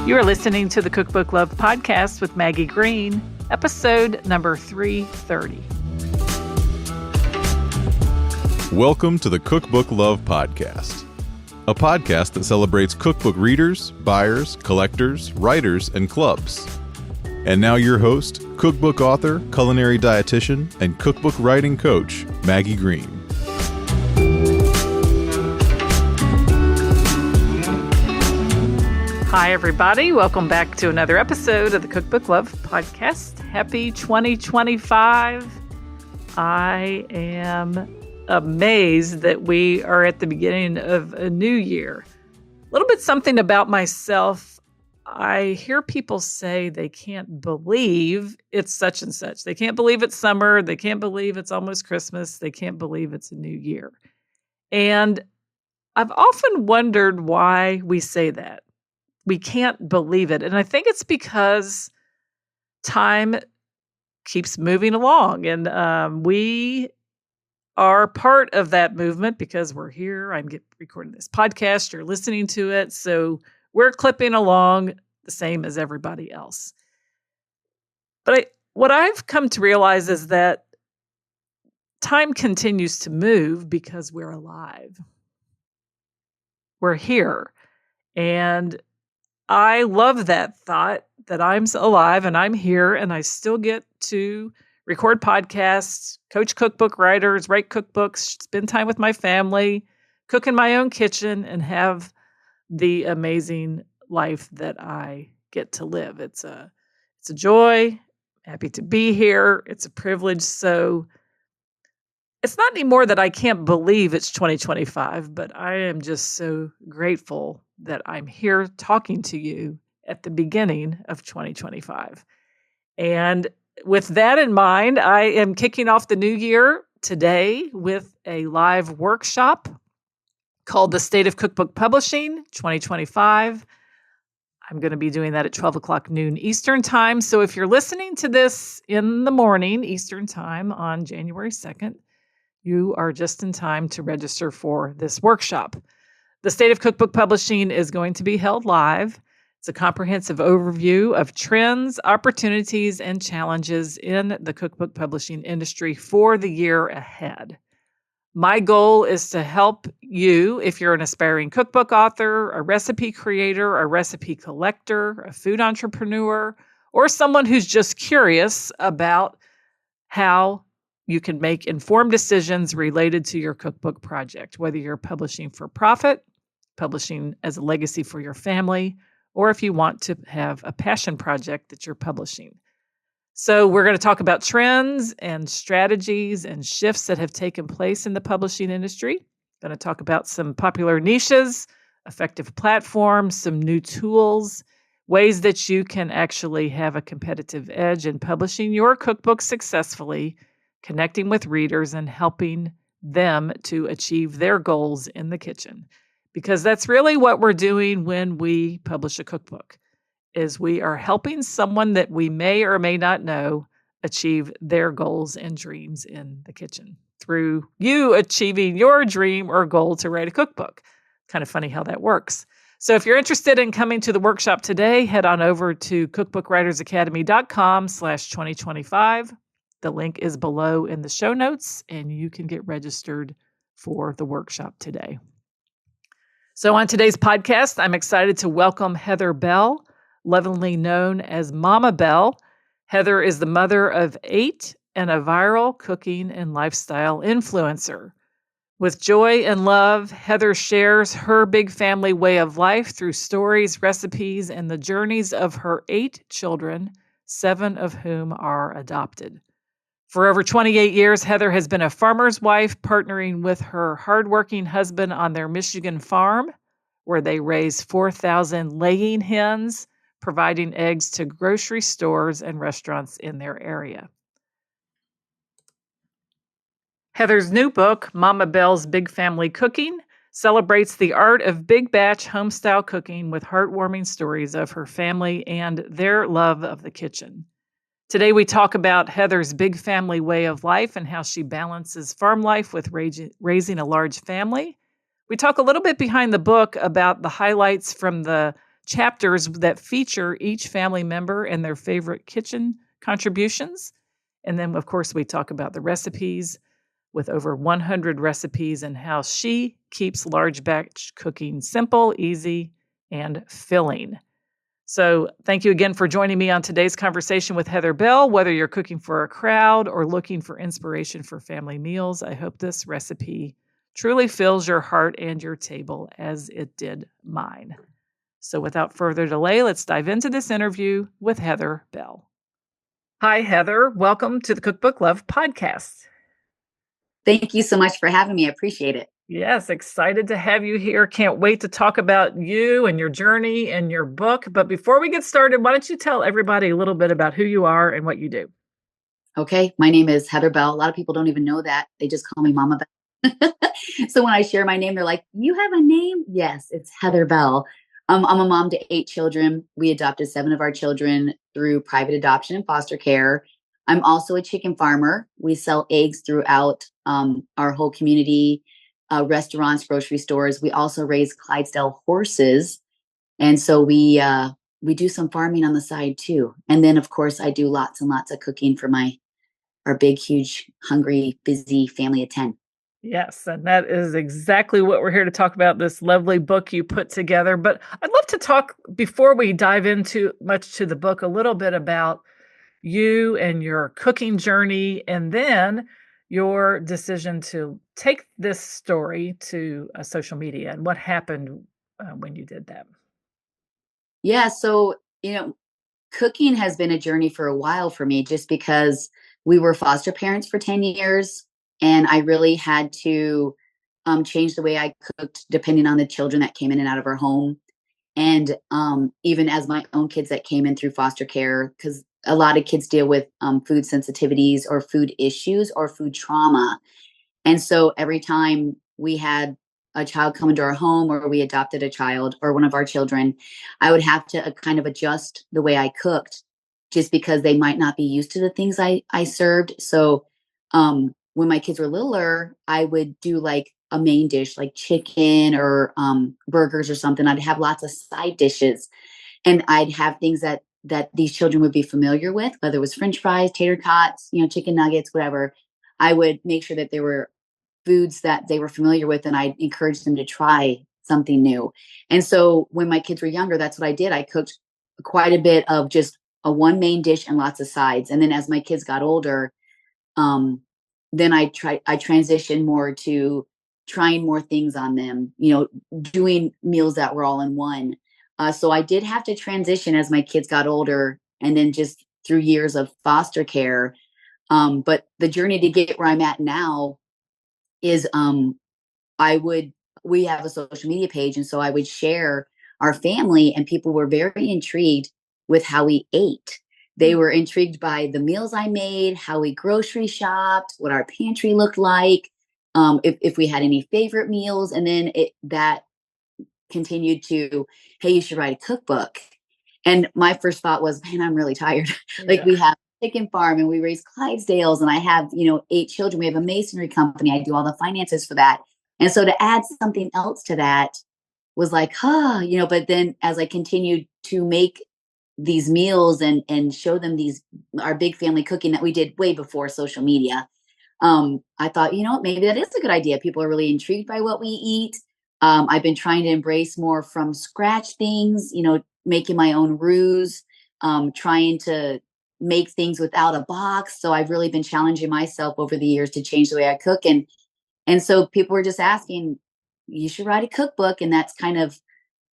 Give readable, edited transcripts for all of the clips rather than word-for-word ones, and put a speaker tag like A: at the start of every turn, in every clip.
A: You are listening to the Cookbook Love podcast with Maggie Green, episode number 330.
B: Welcome to the Cookbook Love podcast, a podcast that celebrates cookbook readers, buyers, collectors, writers, and clubs. And now your host, cookbook author, culinary dietitian, and cookbook writing coach, Maggie Green.
A: Hi, everybody. Welcome back to another episode of the Cookbook Love podcast. Happy 2025. I am amazed that we are at the beginning of a new year. A little bit something about myself. I hear people say they can't believe it's such and such. They can't believe it's summer. They can't believe it's almost Christmas. They can't believe it's a new year. And I've often wondered why we say that. We can't believe it. And I think it's because time keeps moving along. And we are part of that movement because we're here. I'm recording this podcast. You're listening to it. So we're clipping along the same as everybody else. But what I've come to realize is that time continues to move because we're alive. We're here. And I love that thought that I'm alive and I'm here and I still get to record podcasts, coach cookbook writers, write cookbooks, spend time with my family, cook in my own kitchen, and have the amazing life that I get to live. It's a joy. Happy to be here. It's a privilege. So it's not anymore that I can't believe it's 2025, but I am just so grateful that I'm here talking to you at the beginning of 2025. And with that in mind, I am kicking off the new year today with a live workshop called The State of Cookbook Publishing 2025. I'm going to be doing that at 12 o'clock noon Eastern Time. So if you're listening to this in the morning Eastern Time on January 2nd, you are just in time to register for this workshop. The State of Cookbook Publishing is going to be held live. It's a comprehensive overview of trends, opportunities, and challenges in the cookbook publishing industry for the year ahead. My goal is to help you, if you're an aspiring cookbook author, a recipe creator, a recipe collector, a food entrepreneur, or someone who's just curious about how you can make informed decisions related to your cookbook project, whether you're publishing for profit, publishing as a legacy for your family, or if you want to have a passion project that you're publishing. So we're going to talk about trends and strategies and shifts that have taken place in the publishing industry. Going to talk about some popular niches, effective platforms, some new tools, ways that you can actually have a competitive edge in publishing your cookbook successfully, connecting with readers and helping them to achieve their goals in the kitchen. Because that's really what we're doing when we publish a cookbook, is we are helping someone that we may or may not know achieve their goals and dreams in the kitchen through you achieving your dream or goal to write a cookbook. Kind of funny how that works. So if you're interested in coming to the workshop today, head on over to cookbookwritersacademy.com/2025. The link is below in the show notes, and you can get registered for the workshop today. So on today's podcast, I'm excited to welcome Heather Bell, lovingly known as Mama Bell. Heather is the mother of 8 and a viral cooking and lifestyle influencer. With joy and love, Heather shares her big family way of life through stories, recipes, and the journeys of her 8 children, 7 of whom are adopted. For over 28 years, Heather has been a farmer's wife, partnering with her hardworking husband on their Michigan farm, where they raise 4,000 laying hens, providing eggs to grocery stores and restaurants in their area. Heather's new book, Mama Bell's Big Family Cooking, celebrates the art of big batch homestyle cooking with heartwarming stories of her family and their love of the kitchen. Today, we talk about Heather's big family way of life and how she balances farm life with raising a large family. We talk a little bit behind the book about the highlights from the chapters that feature each family member and their favorite kitchen contributions. And then, of course, we talk about the recipes with over 100 recipes and how she keeps large batch cooking simple, easy, and filling. So, thank you again for joining me on today's conversation with Heather Bell. Whether you're cooking for a crowd or looking for inspiration for family meals, I hope this recipe truly fills your heart and your table as it did mine. So, without further delay, let's dive into this interview with Heather Bell. Hi, Heather. Welcome to the Cookbook Love podcast.
C: Thank you so much for having me. I appreciate it.
A: Yes, excited to have you here. Can't wait to talk about you and your journey and your book. But before we get started, why don't you tell everybody a little bit about who you are and what you do?
C: Okay. My name is Heather Bell. A lot of people don't even know that. They just call me Mama Bell. So when I share my name, they're like, you have a name? Yes, it's Heather Bell. I'm a mom to 8 children. We adopted 7 of our children through private adoption and foster care. I'm also a chicken farmer. We sell eggs throughout our whole community, restaurants, grocery stores. We also raise Clydesdale horses. And so we do some farming on the side too. And then of course I do lots and lots of cooking for our big, huge, hungry, busy family of 10.
A: Yes, and that is exactly what we're here to talk about, this lovely book you put together. But I'd love to talk, before we dive into much to the book, a little bit about you and your cooking journey, and then your decision to take this story to social media and what happened when you did that.
C: Yeah. So, cooking has been a journey for a while for me just because we were foster parents for 10 years. And I really had to change the way I cooked depending on the children that came in and out of our home. And even as my own kids that came in through foster care, because a lot of kids deal with food sensitivities or food issues or food trauma. And so every time we had a child come into our home or we adopted a child or one of our children, I would have to kind of adjust the way I cooked just because they might not be used to the things I served. So when my kids were littler, I would do like a main dish like chicken or burgers or something. I'd have lots of side dishes and I'd have things that these children would be familiar with, whether it was French fries, tater tots, chicken nuggets, whatever. I would make sure that they were foods that they were familiar with, and I encouraged them to try something new. And so when my kids were younger, that's what I did. I cooked quite a bit of just a one main dish and lots of sides. And then as my kids got older, then I transitioned more to trying more things on them, doing meals that were all in one. So I did have to transition as my kids got older and then just through years of foster care. But the journey to get where I'm at now is we have a social media page. And so I would share our family and people were very intrigued with how we ate. They were intrigued by the meals I made, how we grocery shopped, what our pantry looked like, if we had any favorite meals. And then that continued to, hey, you should write a cookbook. And my first thought was, man, I'm really tired. Like we have a chicken farm and we raise Clydesdales and I have, 8 children. We have a masonry company. I do all the finances for that. And so to add something else to that was like, but then as I continued to make these meals and show them our big family cooking that we did way before social media, I thought, maybe that is a good idea. People are really intrigued by what we eat. I've been trying to embrace more from scratch things, making my own roux, trying to make things without a box. So I've really been challenging myself over the years to change the way I cook. And so people were just asking, you should write a cookbook. And that's kind of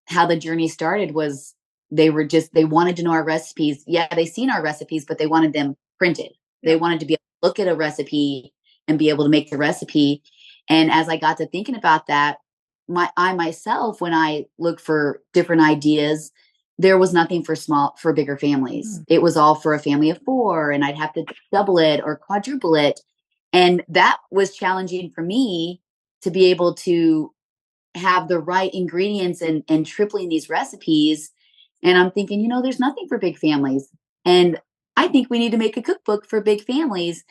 C: how the journey started. Was they wanted to know our recipes. Yeah, they seen our recipes, but they wanted them printed. They wanted to be able to look at a recipe and be able to make the recipe. And as I got to thinking about that, myself, when I looked for different ideas, there was nothing for bigger families. It was all for a family of 4, and I'd have to double it or quadruple it. And that was challenging for me to be able to have the right ingredients and tripling these recipes. And I'm thinking, there's nothing for big families. And I think we need to make a cookbook for big families.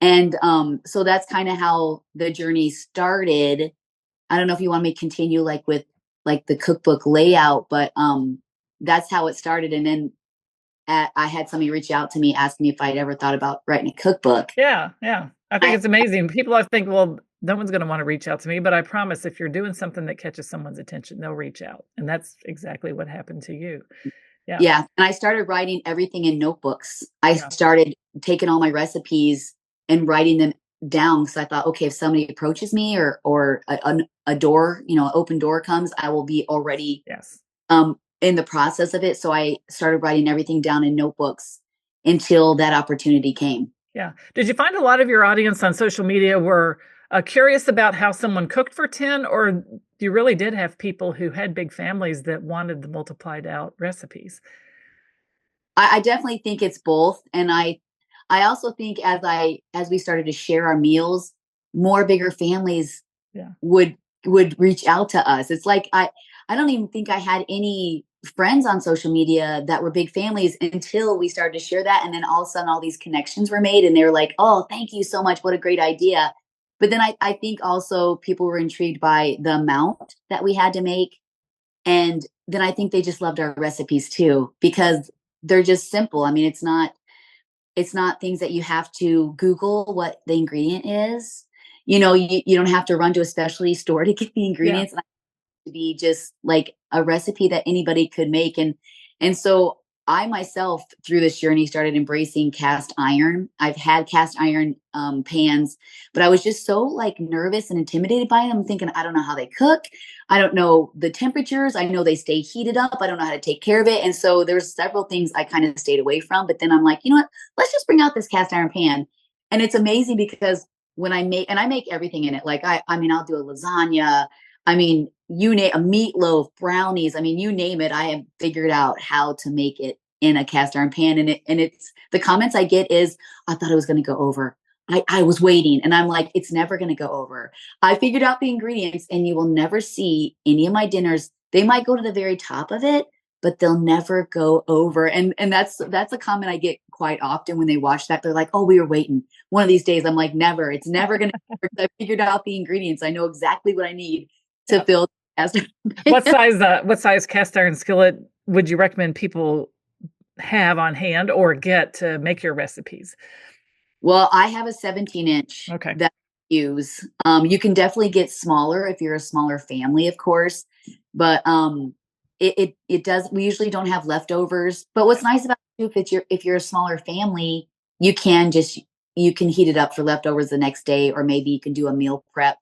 C: And so that's kind of how the journey started. I don't know if you want me to continue with the cookbook layout, but that's how it started. And then I had somebody reach out to me asking me if I'd ever thought about writing a cookbook.
A: Yeah, yeah. I think it's amazing. People I think, well, no one's going to want to reach out to me, but I promise if you're doing something that catches someone's attention, they'll reach out. And that's exactly what happened to you. Yeah.
C: Yeah. And I started writing everything in notebooks. I
A: Yeah.
C: started taking all my recipes and writing them down because I thought, okay, if somebody approaches me or a door, an open door comes, I will be already
A: Yes.
C: in the process of it. So I started writing everything down in notebooks until that opportunity came.
A: Yeah. Did you find a lot of your audience on social media were curious about how someone cooked for 10, or you really did have people who had big families that wanted the multiplied out recipes?
C: I definitely think it's both. And I also think as we started to share our meals, more bigger families
A: Yeah.
C: would reach out to us. It's like I don't even think I had any friends on social media that were big families until we started to share that. And then all of a sudden all these connections were made and they were like, oh, thank you so much. What a great idea. But then I think also people were intrigued by the amount that we had to make. And then I think they just loved our recipes too, because they're just simple. I mean, it's not things that you have to Google what the ingredient is. You don't have to run to a specialty store to get the
A: Yeah.
C: ingredients. To be just like a recipe that anybody could make. And so I myself through this journey started embracing cast iron. I've had cast iron pans, but I was just so like nervous and intimidated by them, thinking I don't know how they cook. I don't know the temperatures. I know they stay heated up. I don't know how to take care of it. And so there's several things I kind of stayed away from. But then I'm like, you know what? Let's just bring out this cast iron pan. And it's amazing because when I make everything in it, like I mean, I'll do a lasagna. I mean, you name a meatloaf, brownies. I mean, you name it. I have figured out how to make it in a cast iron pan. And it's the comments I get is, I thought it was going to go over. I was waiting. And I'm like, it's never going to go over. I figured out the ingredients and you will never see any of my dinners. They might go to the very top of it, but they'll never go over. And that's a comment I get quite often when they watch that. They're like, oh, we were waiting. One of these days, I'm like, never. It's never going to. I figured out the ingredients. I know exactly what I need to fill cast iron.
A: What size cast iron skillet would you recommend people have on hand or get to make your recipes?
C: Well, I have a 17-inch
A: Okay.
C: that I use. You can definitely get smaller if you're a smaller family, of course. But it does. We usually don't have leftovers. But what's nice about it too, if you're a smaller family, you can heat it up for leftovers the next day, or maybe you can do a meal prep.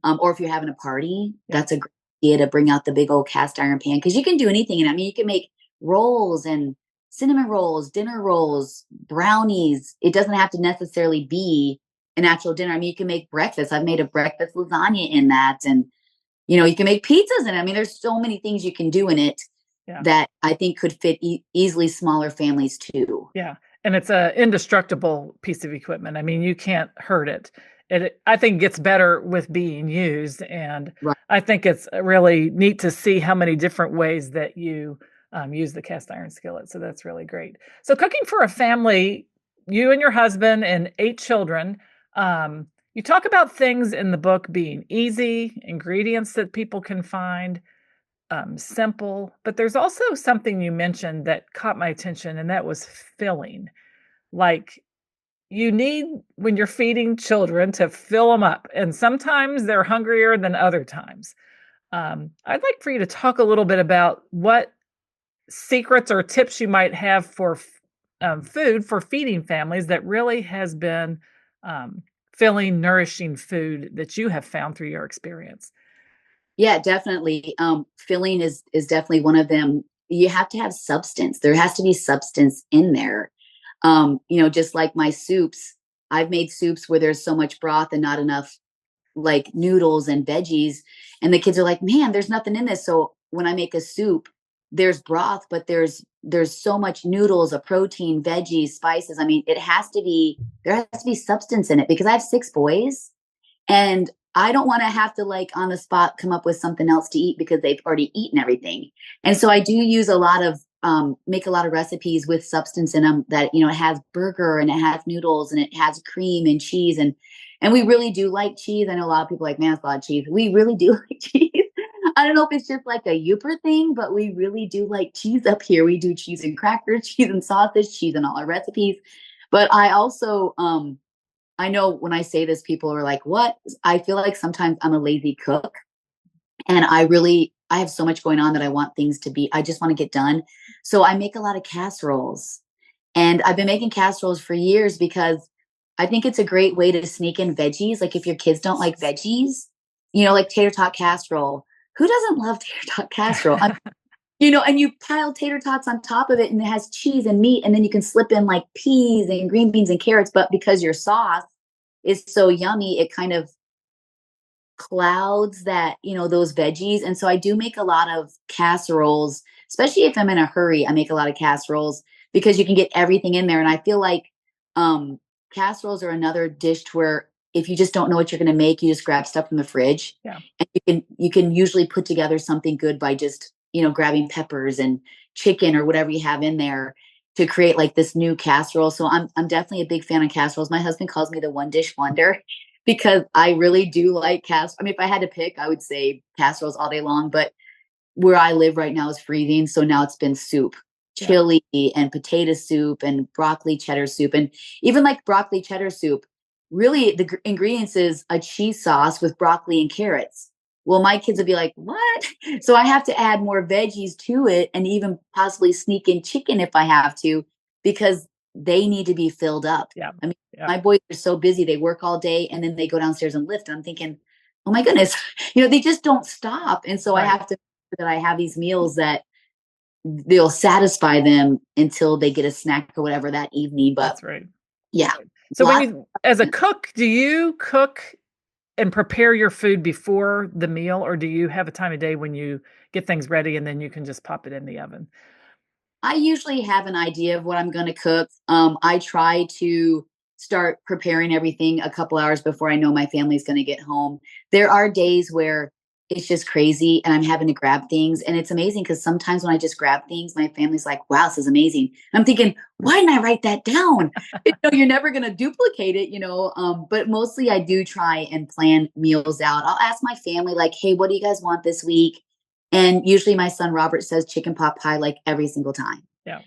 C: Or if you're having a party, that's a great idea to bring out the big old cast iron pan because you can do anything. And I mean, you can make rolls and cinnamon rolls, dinner rolls, brownies. It doesn't have to necessarily be an actual dinner. I mean, you can make breakfast. I've made a breakfast lasagna in that. And, you can make pizzas in it. I mean, there's so many things you can do in it that I think could fit easily smaller families too.
A: Yeah. And it's an indestructible piece of equipment. I mean, you can't hurt it. I think gets better with being used. And
C: Right.
A: I think it's really neat to see how many different ways that you use the cast iron skillet. So that's really great. So cooking for a family, you and your husband and 8 children, you talk about things in the book being easy, ingredients that people can find, simple, but there's also something you mentioned that caught my attention, and that was filling. Like you need when you're feeding children to fill them up, and sometimes they're hungrier than other times. I'd like for you to talk a little bit about what secrets or tips you might have for food for feeding families that really has been filling, nourishing food that you have found through your experience.
C: Yeah, definitely. Filling is definitely one of them. You have to have substance. There has to be substance in there. Just like my soups, I've made soups where there's so much broth and not enough like noodles and veggies. And the kids are like, man, there's nothing in this. So when I make a soup, there's broth, but there's so much noodles, a protein, veggies, spices. I mean, there has to be substance in it because I have 6 boys and I don't want to have to like on the spot come up with something else to eat because they've already eaten everything. And so I do use make a lot of recipes with substance in them that, it has burger and it has noodles and it has cream and cheese. And we really do like cheese. I know a lot of people are like, man, it's a lot of cheese. We really do like cheese. I don't know if it's just like a Yooper thing, but we really do like cheese up here. We do cheese and crackers, cheese and sausage, cheese in all our recipes. But I also, I know when I say this, people are like, what? I feel like sometimes I'm a lazy cook and I have so much going on that I want things to be, I just want to get done. So I make a lot of casseroles. And I've been making casseroles for years because I think it's a great way to sneak in veggies. Like if your kids don't like veggies, like tater tot casserole. Who doesn't love tater tot casserole? And you pile tater tots on top of it and it has cheese and meat. And then you can slip in like peas and green beans and carrots. But because your sauce is so yummy, it kind of clouds that, those veggies. And so I do make a lot of casseroles, especially if I'm in a hurry. I make a lot of casseroles because you can get everything in there. And I feel like casseroles are another dish where if you just don't know what you're going to make, you just grab stuff from the fridge.
A: Yeah.
C: And you can usually put together something good by just, grabbing peppers and chicken or whatever you have in there to create like this new casserole. So I'm definitely a big fan of casseroles. My husband calls me the one dish wonder because I really do like casserole. I mean, if I had to pick, I would say casseroles all day long, but where I live right now is freezing. So now it's been soup, chili and potato soup and broccoli cheddar soup. And even like broccoli cheddar soup, really the ingredients is a cheese sauce with broccoli and carrots. Well, my kids would be like, what? So I have to add more veggies to it and even possibly sneak in chicken if I have to, because they need to be filled up.
A: Yeah.
C: I mean, my boys are so busy. They work all day and then they go downstairs and lift. And I'm thinking, oh my goodness, they just don't stop. And so I have to make sure that I have these meals that they'll satisfy them until they get a snack or whatever that evening. But
A: that's right.
C: Yeah.
A: So when you, as a cook, do you cook and prepare your food before the meal, or do you have a time of day when you get things ready and then you can just pop it in the oven?
C: I usually have an idea of what I'm going to cook. I try to start preparing everything a couple hours before I know my family's going to get home. There are days where it's just crazy and I'm having to grab things. And it's amazing because sometimes when I just grab things, my family's like, wow, this is amazing. I'm thinking, why didn't I write that down? You're never going to duplicate it, but mostly I do try and plan meals out. I'll ask my family like, hey, what do you guys want this week? And usually my son Robert says chicken pot pie like every single time.
A: Yeah.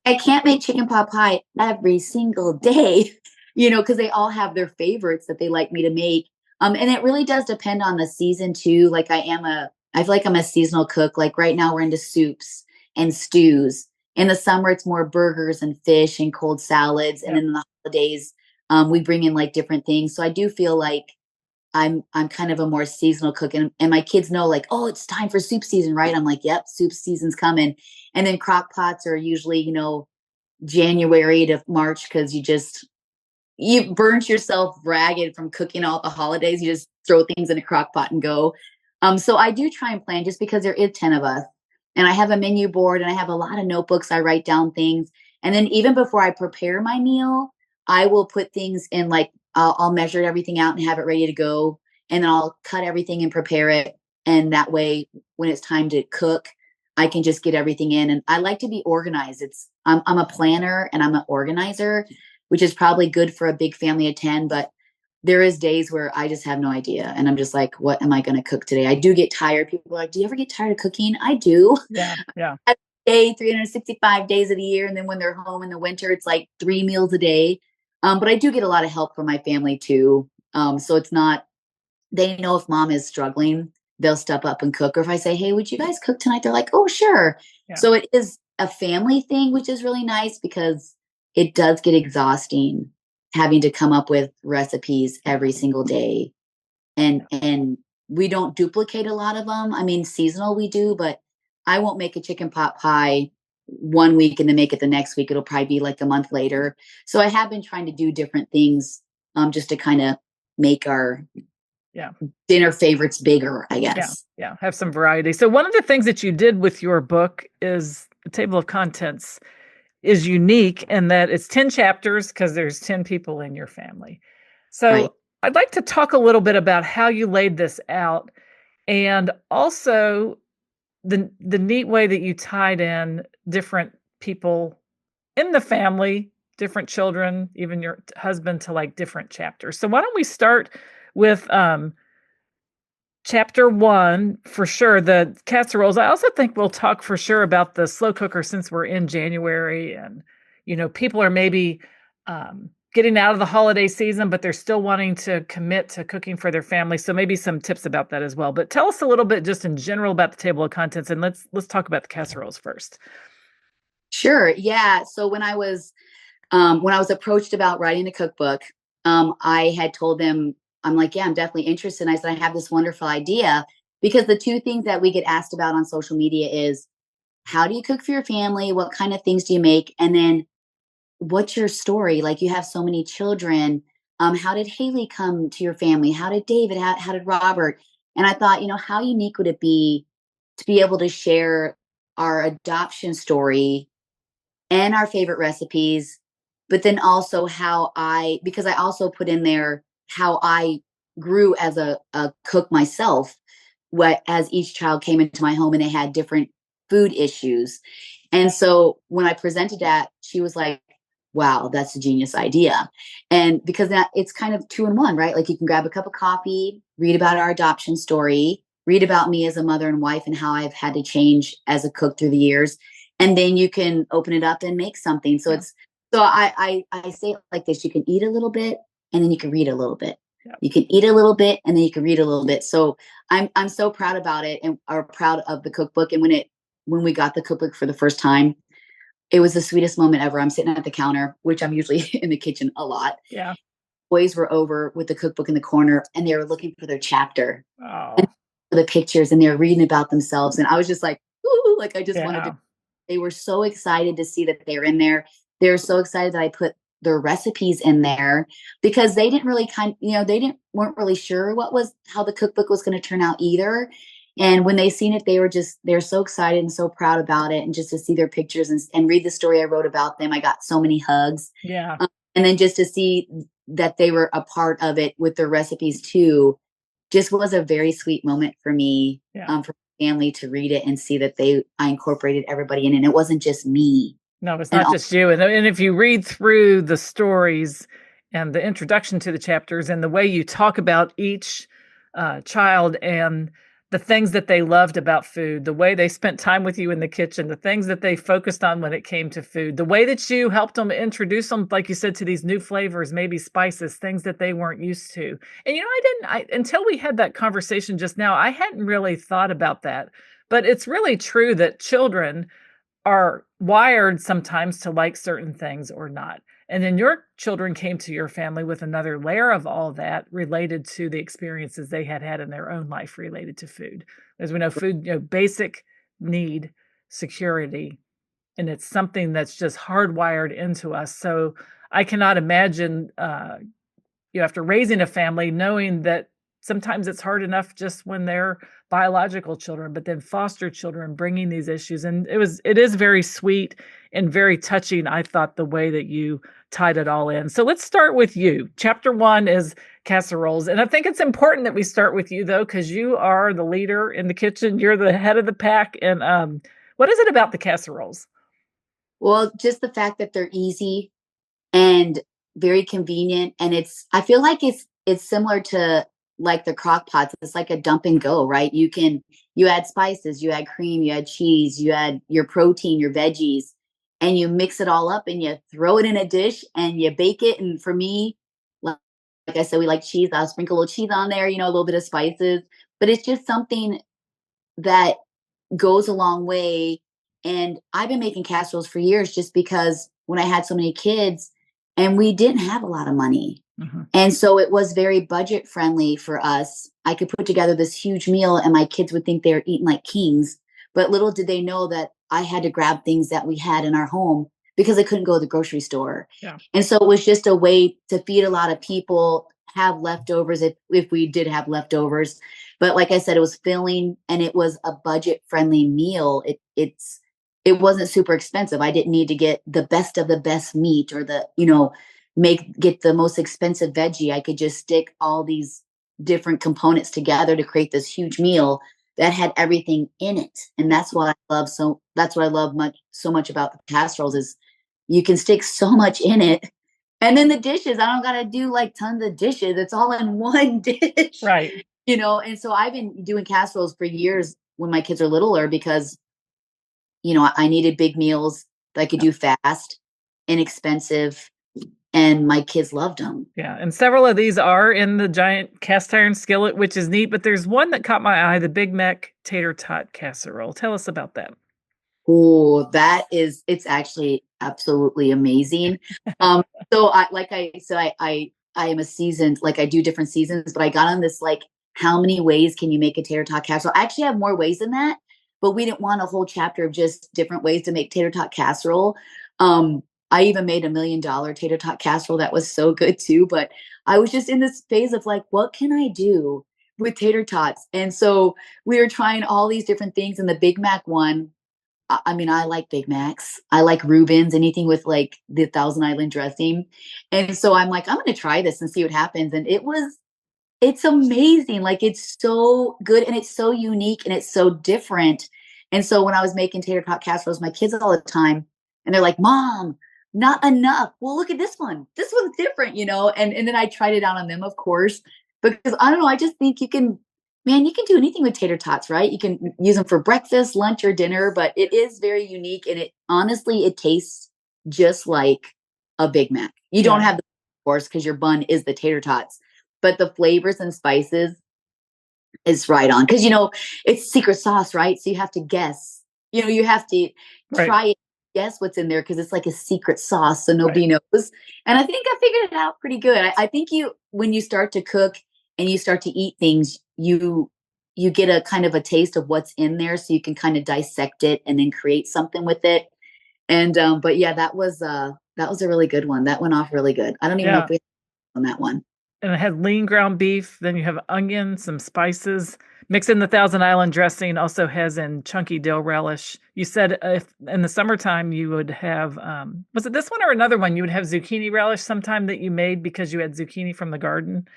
C: I can't make chicken pot pie every single day, because they all have their favorites that they like me to make. And it really does depend on the season too. Like I feel like I'm a seasonal cook. Like right now we're into soups and stews. In the summer, it's more burgers and fish and cold salads. And then in the holidays, we bring in like different things. So I do feel like I'm kind of a more seasonal cook, and my kids know like, oh, it's time for soup season, right? I'm like, yep, soup season's coming. And then crock pots are usually, January to March because you burnt yourself ragged from cooking all the holidays. You just throw things in a crock pot and go. So I do try and plan just because there is 10 of us, and I have a menu board and I have a lot of notebooks. I write down things, and then even before I prepare my meal, I will put things in like. I'll measure everything out and have it ready to go. And then I'll cut everything and prepare it. And that way, when it's time to cook, I can just get everything in. And I like to be organized. I'm a planner and I'm an organizer, which is probably good for a big family of 10. But there is days where I just have no idea. And I'm just like, what am I going to cook today? I do get tired. People are like, do you ever get tired of cooking? I do.
A: Yeah. Yeah.
C: Day 365 days of the year. And then when they're home in the winter, it's like 3 meals a day. But I do get a lot of help from my family too. So it's not, they know if mom is struggling, they'll step up and cook. Or if I say, hey, would you guys cook tonight? They're like, oh, sure. Yeah. So it is a family thing, which is really nice because it does get exhausting having to come up with recipes every single day. And we don't duplicate a lot of them. I mean, seasonal we do, but I won't make a chicken pot pie 1 week and then make it the next week. It'll probably be like a month later. So I have been trying to do different things just to kind of make our dinner favorites bigger, I guess.
A: Yeah. Have some variety. So one of the things that you did with your book is the table of contents is unique in that it's 10 chapters because there's 10 people in your family. So I'd like to talk a little bit about how you laid this out and also the neat way that you tied in different people in the family, different children, even your husband to like different chapters. So why don't we start with chapter 1, for sure, the casseroles. I also think we'll talk for sure about the slow cooker since we're in January and, people are maybe getting out of the holiday season, but they're still wanting to commit to cooking for their family. So maybe some tips about that as well. But tell us a little bit just in general about the table of contents, and let's talk about the casseroles first.
C: Sure. Yeah. So when I was approached about writing a cookbook, I had told them, I'm like, yeah, I'm definitely interested. And I said, I have this wonderful idea, because the two things that we get asked about on social media is, how do you cook for your family? What kind of things do you make? And then what's your story? Like, you have so many children. How did Haley come to your family? How did David? How did Robert? And I thought, how unique would it be to be able to share our adoption story and our favorite recipes, but then also because I also put in there how I grew as a cook myself, as each child came into my home and they had different food issues. And so when I presented that, she was like, wow, that's a genius idea. And because that it's kind of 2-in-1, right? Like, you can grab a cup of coffee, read about our adoption story, read about me as a mother and wife and how I've had to change as a cook through the years. And then you can open it up and make something. So I say it like this: you can eat a little bit and then you can read a little bit.
A: Yeah.
C: You can eat a little bit and then you can read a little bit. So I'm so proud about it, and are proud of the cookbook. And when we got the cookbook for the first time, it was the sweetest moment ever. I'm sitting at the counter, which I'm usually in the kitchen a lot.
A: Yeah.
C: Boys were over with the cookbook in the corner, and they were looking for their chapter,
A: Oh.
C: and for the pictures, and they were reading about themselves. And I was just like, ooh, like I just wanted to. They were so excited to see that they were in there. They were so excited that I put their recipes in there, because they didn't really weren't really sure how the cookbook was going to turn out either. And when they seen it, they're so excited and so proud about it. And just to see their pictures and read the story I wrote about them, I got so many hugs.
A: Yeah.
C: And then just to see that they were a part of it with their recipes too, just was a very sweet moment for me.
A: Yeah.
C: For my family to read it and see that I incorporated everybody in it. And it wasn't just me.
A: No, it's not just you. And if you read through the stories and the introduction to the chapters and the way you talk about each child and the things that they loved about food, the way they spent time with you in the kitchen, the things that they focused on when it came to food, the way that you helped them introduce them, like you said, to these new flavors, maybe spices, things that they weren't used to. And until we had that conversation just now, I hadn't really thought about that. But it's really true that children are wired sometimes to like certain things or not. And then your children came to your family with another layer of all that related to the experiences they had in their own life related to food. As we know, food, basic need, security, and it's something that's just hardwired into us. So I cannot imagine, after raising a family, knowing that sometimes it's hard enough just when they're biological children, but then foster children bringing these issues. And it is very sweet and very touching, I thought, the way that you tied it all in. So let's start with you. Chapter 1 is casseroles. And I think it's important that we start with you, though, because you are the leader in the kitchen. You're the head of the pack. And what is it about the casseroles?
C: Well, just the fact that they're easy and very convenient. And I feel like it's similar to like the crock pots. It's like a dump and go, right? You add spices, you add cream, you add cheese, you add your protein, your veggies, and you mix it all up and you throw it in a dish and you bake it. And for me, like I said, we like cheese. I'll sprinkle a little cheese on there, a little bit of spices, but it's just something that goes a long way. And I've been making casseroles for years, just because when I had so many kids and we didn't have a lot of money. Mm-hmm. And so it was very budget friendly for us. I could put together this huge meal and my kids would think they were eating like kings. But little did they know that I had to grab things that we had in our home because I couldn't go to the grocery store. Yeah. And so it was just a way to feed a lot of people, have leftovers if we did have leftovers. But like I said, it was filling and it was a budget friendly meal. It wasn't super expensive. I didn't need to get the best of the best meat or get the most expensive veggie. I could just stick all these different components together to create this huge meal that had everything in it. And that's what I love. So that's what I love so much about the casseroles is you can stick so much in it. And then the dishes, I don't got to do like tons of dishes. It's all in one dish.
A: Right.
C: And so I've been doing casseroles for years when my kids are littler because, I needed big meals that I could do fast, inexpensive, and my kids loved them.
A: Yeah, and several of these are in the giant cast iron skillet, which is neat, but there's one that caught my eye, the Big Mac tater tot casserole. Tell us about that.
C: Oh, it's actually absolutely amazing. So I am a seasoned, like I do different seasons, but I got on this, like, how many ways can you make a tater tot casserole? I actually have more ways than that, but we didn't want a whole chapter of just different ways to make tater tot casserole. I even made $1 million tater tot casserole. That was so good too. But I was just in this phase of like, what can I do with tater tots? And so we were trying all these different things. And the Big Mac one, I mean, I like Big Macs. I like Reubens, anything with like the Thousand Island dressing. And so I'm like, I'm going to try this and see what happens. And it's amazing. Like, it's so good and it's so unique and it's so different. And so when I was making tater tot casseroles, my kids all the time, and they're like, Mom, not enough. Well, look at this one. This one's different, and then I tried it out on them, of course, because I don't know. I just think you can do anything with tater tots, right? You can use them for breakfast, lunch, or dinner, but it is very unique. And it tastes just like a Big Mac. You don't have the, of course, because your bun is the tater tots, but the flavors and spices is right on. Because, it's secret sauce, right? So you have to guess, you have to try it, guess what's in there, because it's like a secret sauce. So nobody knows. And I think I figured it out pretty good. I think when you start to cook and you start to eat things, you get a kind of a taste of what's in there, so you can kind of dissect it and then create something with it. And but yeah, that was a really good one. That went off really good. I don't even know if we had on that one.
A: And it had lean ground beef. Then you have onion, some spices. Mix in the Thousand Island dressing. Also has in chunky dill relish. You said if in the summertime you would have, was it this one or another one? You would have zucchini relish sometime that you made because you had zucchini from the garden.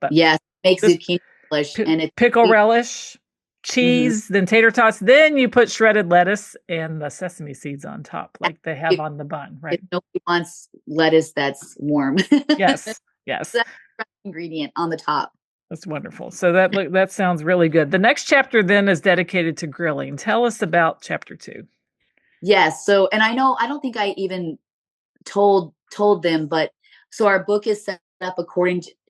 A: But
C: yes, make zucchini relish and it's
A: pickle relish, cheese, then tater tots. Then you put shredded lettuce and the sesame seeds on top, like they have on the bun, right?
C: If nobody wants lettuce that's warm.
A: Yes.
C: That's the ingredient on the top.
A: That's wonderful. So that sounds really good. The next chapter then is dedicated to grilling. Tell us about chapter 2.
C: Yes. So, and I don't think I even told them, but so our book is set up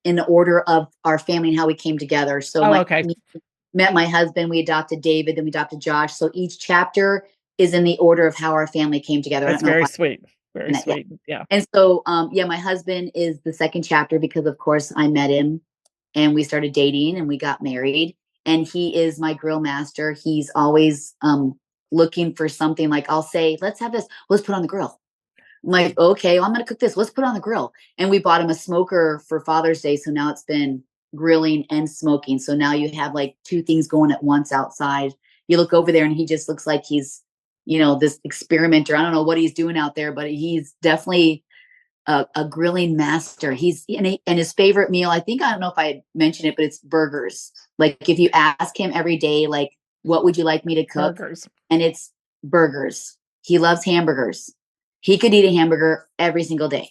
C: in the order of our family and how we came together. So we met my husband, we adopted David, then we adopted Josh. So each chapter is in the order of how our family came together.
A: That's very sweet. Very sweet. Yeah.
C: And so, my husband is the second chapter because, of course, I met him and we started dating and we got married, and he is my grill master. He's always looking for something. Like, I'll say, let's have this. Let's put on the grill. I'm like, okay, well, I'm going to cook this. Let's put on the grill. And we bought him a smoker for Father's Day. So now it's been grilling and smoking. So now you have like 2 things going at once outside. You look over there and he just looks like he's, this experimenter. I don't know what he's doing out there, but he's definitely a grilling master. And his favorite meal, I don't know if I mentioned it, but it's burgers. Like, if you ask him every day, like, what would you like me to cook?
A: Burgers.
C: And it's burgers. He loves hamburgers. He could eat a hamburger every single day.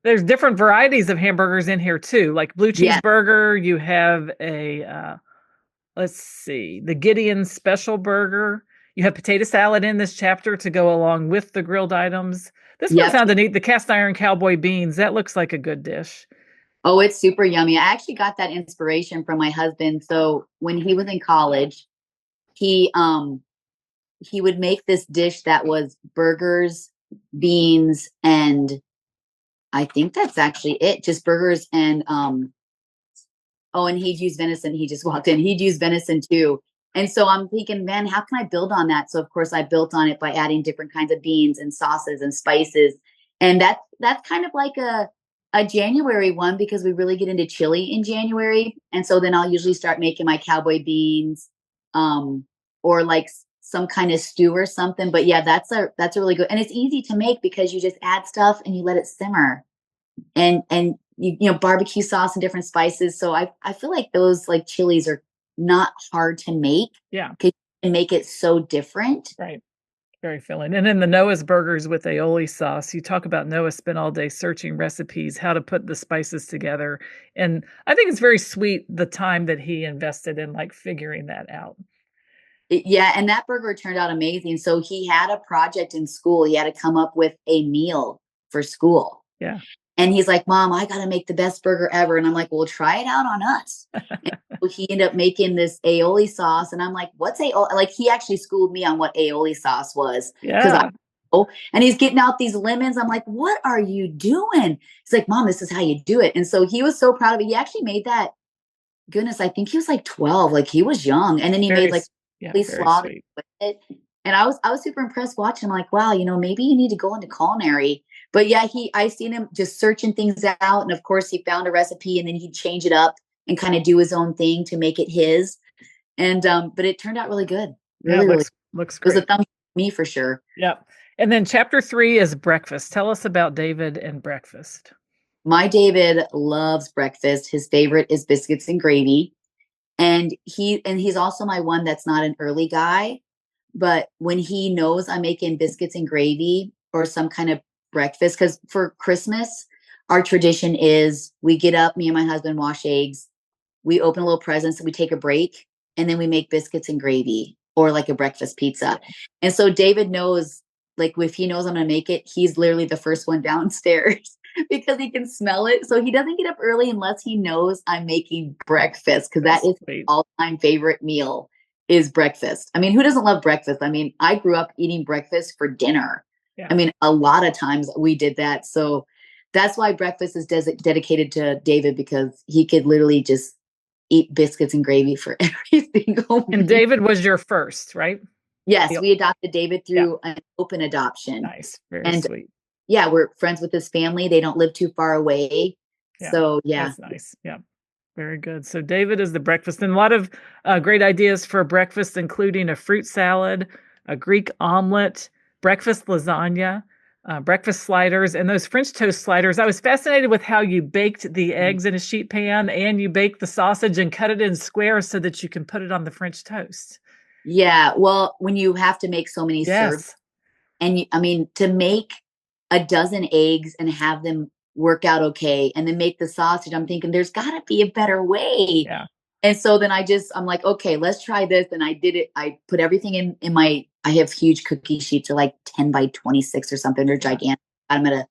A: There's different varieties of hamburgers in here too, like blue cheeseburger. You have a, let's see, the Gideon special burger. You have potato salad in this chapter to go along with the grilled items. This one sounded neat. The cast iron cowboy beans. That looks like a good dish.
C: Oh, it's super yummy. I actually got that inspiration from my husband. So when he was in college, he would make this dish that was burgers, beans, and I think that's actually it. Just burgers and and he'd use venison. He just walked in. He'd use venison too. And so I'm thinking, man, how can I build on that? So of course I built on it by adding different kinds of beans and sauces and spices. And that's kind of like a January one, because we really get into chili in January. And so then I'll usually start making my cowboy beans, or like some kind of stew or something. But yeah, that's a really good, and it's easy to make because you just add stuff and you let it simmer, and you barbecue sauce and different spices. So I feel like those like chilies are not hard to make.
A: Yeah.
C: Because you can make it so different.
A: Right. Very filling. And then the Noah's burgers with aioli sauce. You talk about Noah spent all day searching recipes, how to put the spices together. And I think it's very sweet the time that he invested in like figuring that out.
C: Yeah, and that burger turned out amazing. So he had a project in school. He had to come up with a meal for school.
A: Yeah.
C: And he's like, Mom, I got to make the best burger ever. And I'm like, well, try it out on us. And so he ended up making this aioli sauce. And I'm like, what's aioli? Like, he actually schooled me on what aioli sauce was.
A: Yeah.
C: And he's getting out these lemons. I'm like, what are you doing? He's like, Mom, this is how you do it. And so he was so proud of it. He actually made that. Goodness, I think he was like 12. Like, he was young. And then he made like slaughter with it. And I was super impressed watching. I'm like, wow, maybe you need to go into culinary. But yeah, I seen him just searching things out. And of course he found a recipe and then he'd change it up and kind of do his own thing to make it his. And but it turned out really good. Really,
A: looks great.
C: It was a thumbs up for me for sure.
A: Yeah. And then chapter 3 is breakfast. Tell us about David and breakfast.
C: My David loves breakfast. His favorite is biscuits and gravy. And he's also my one that's not an early guy. But when he knows I'm making biscuits and gravy or some kind of breakfast, because for Christmas, our tradition is we get up, me and my husband wash eggs, we open a little presents, we take a break, and then we make biscuits and gravy or like a breakfast pizza. And so David knows, like, if he knows I'm going to make it, he's literally the first one downstairs because he can smell it. So he doesn't get up early unless he knows I'm making breakfast, because that is his all-time favorite meal is breakfast. I mean, who doesn't love breakfast? I mean, I grew up eating breakfast for dinner. Yeah. I mean, a lot of times we did that. So that's why breakfast is dedicated to David, because he could literally just eat biscuits and gravy for every single meal.
A: And David was your first, right?
C: Yes, we adopted David through an open adoption.
A: Nice. Very sweet.
C: Yeah, we're friends with his family. They don't live too far away. Yeah, so yeah.
A: That's nice. Yeah. Very good. So David is the breakfast, and a lot of great ideas for breakfast, including a fruit salad, a Greek omelet, breakfast lasagna, breakfast sliders, and those French toast sliders. I was fascinated with how you baked the eggs in a sheet pan and you baked the sausage and cut it in squares so that you can put it on the French toast.
C: Yeah. Well, when you have to make so many serves, and to make a dozen eggs and have them work out okay, and then make the sausage, I'm thinking there's got to be a better way.
A: Yeah. And
C: so then I'm like, okay, let's try this. And I did it. I put everything in I have huge cookie sheets, are like 10 by 26 or something. They're gigantic. I'm at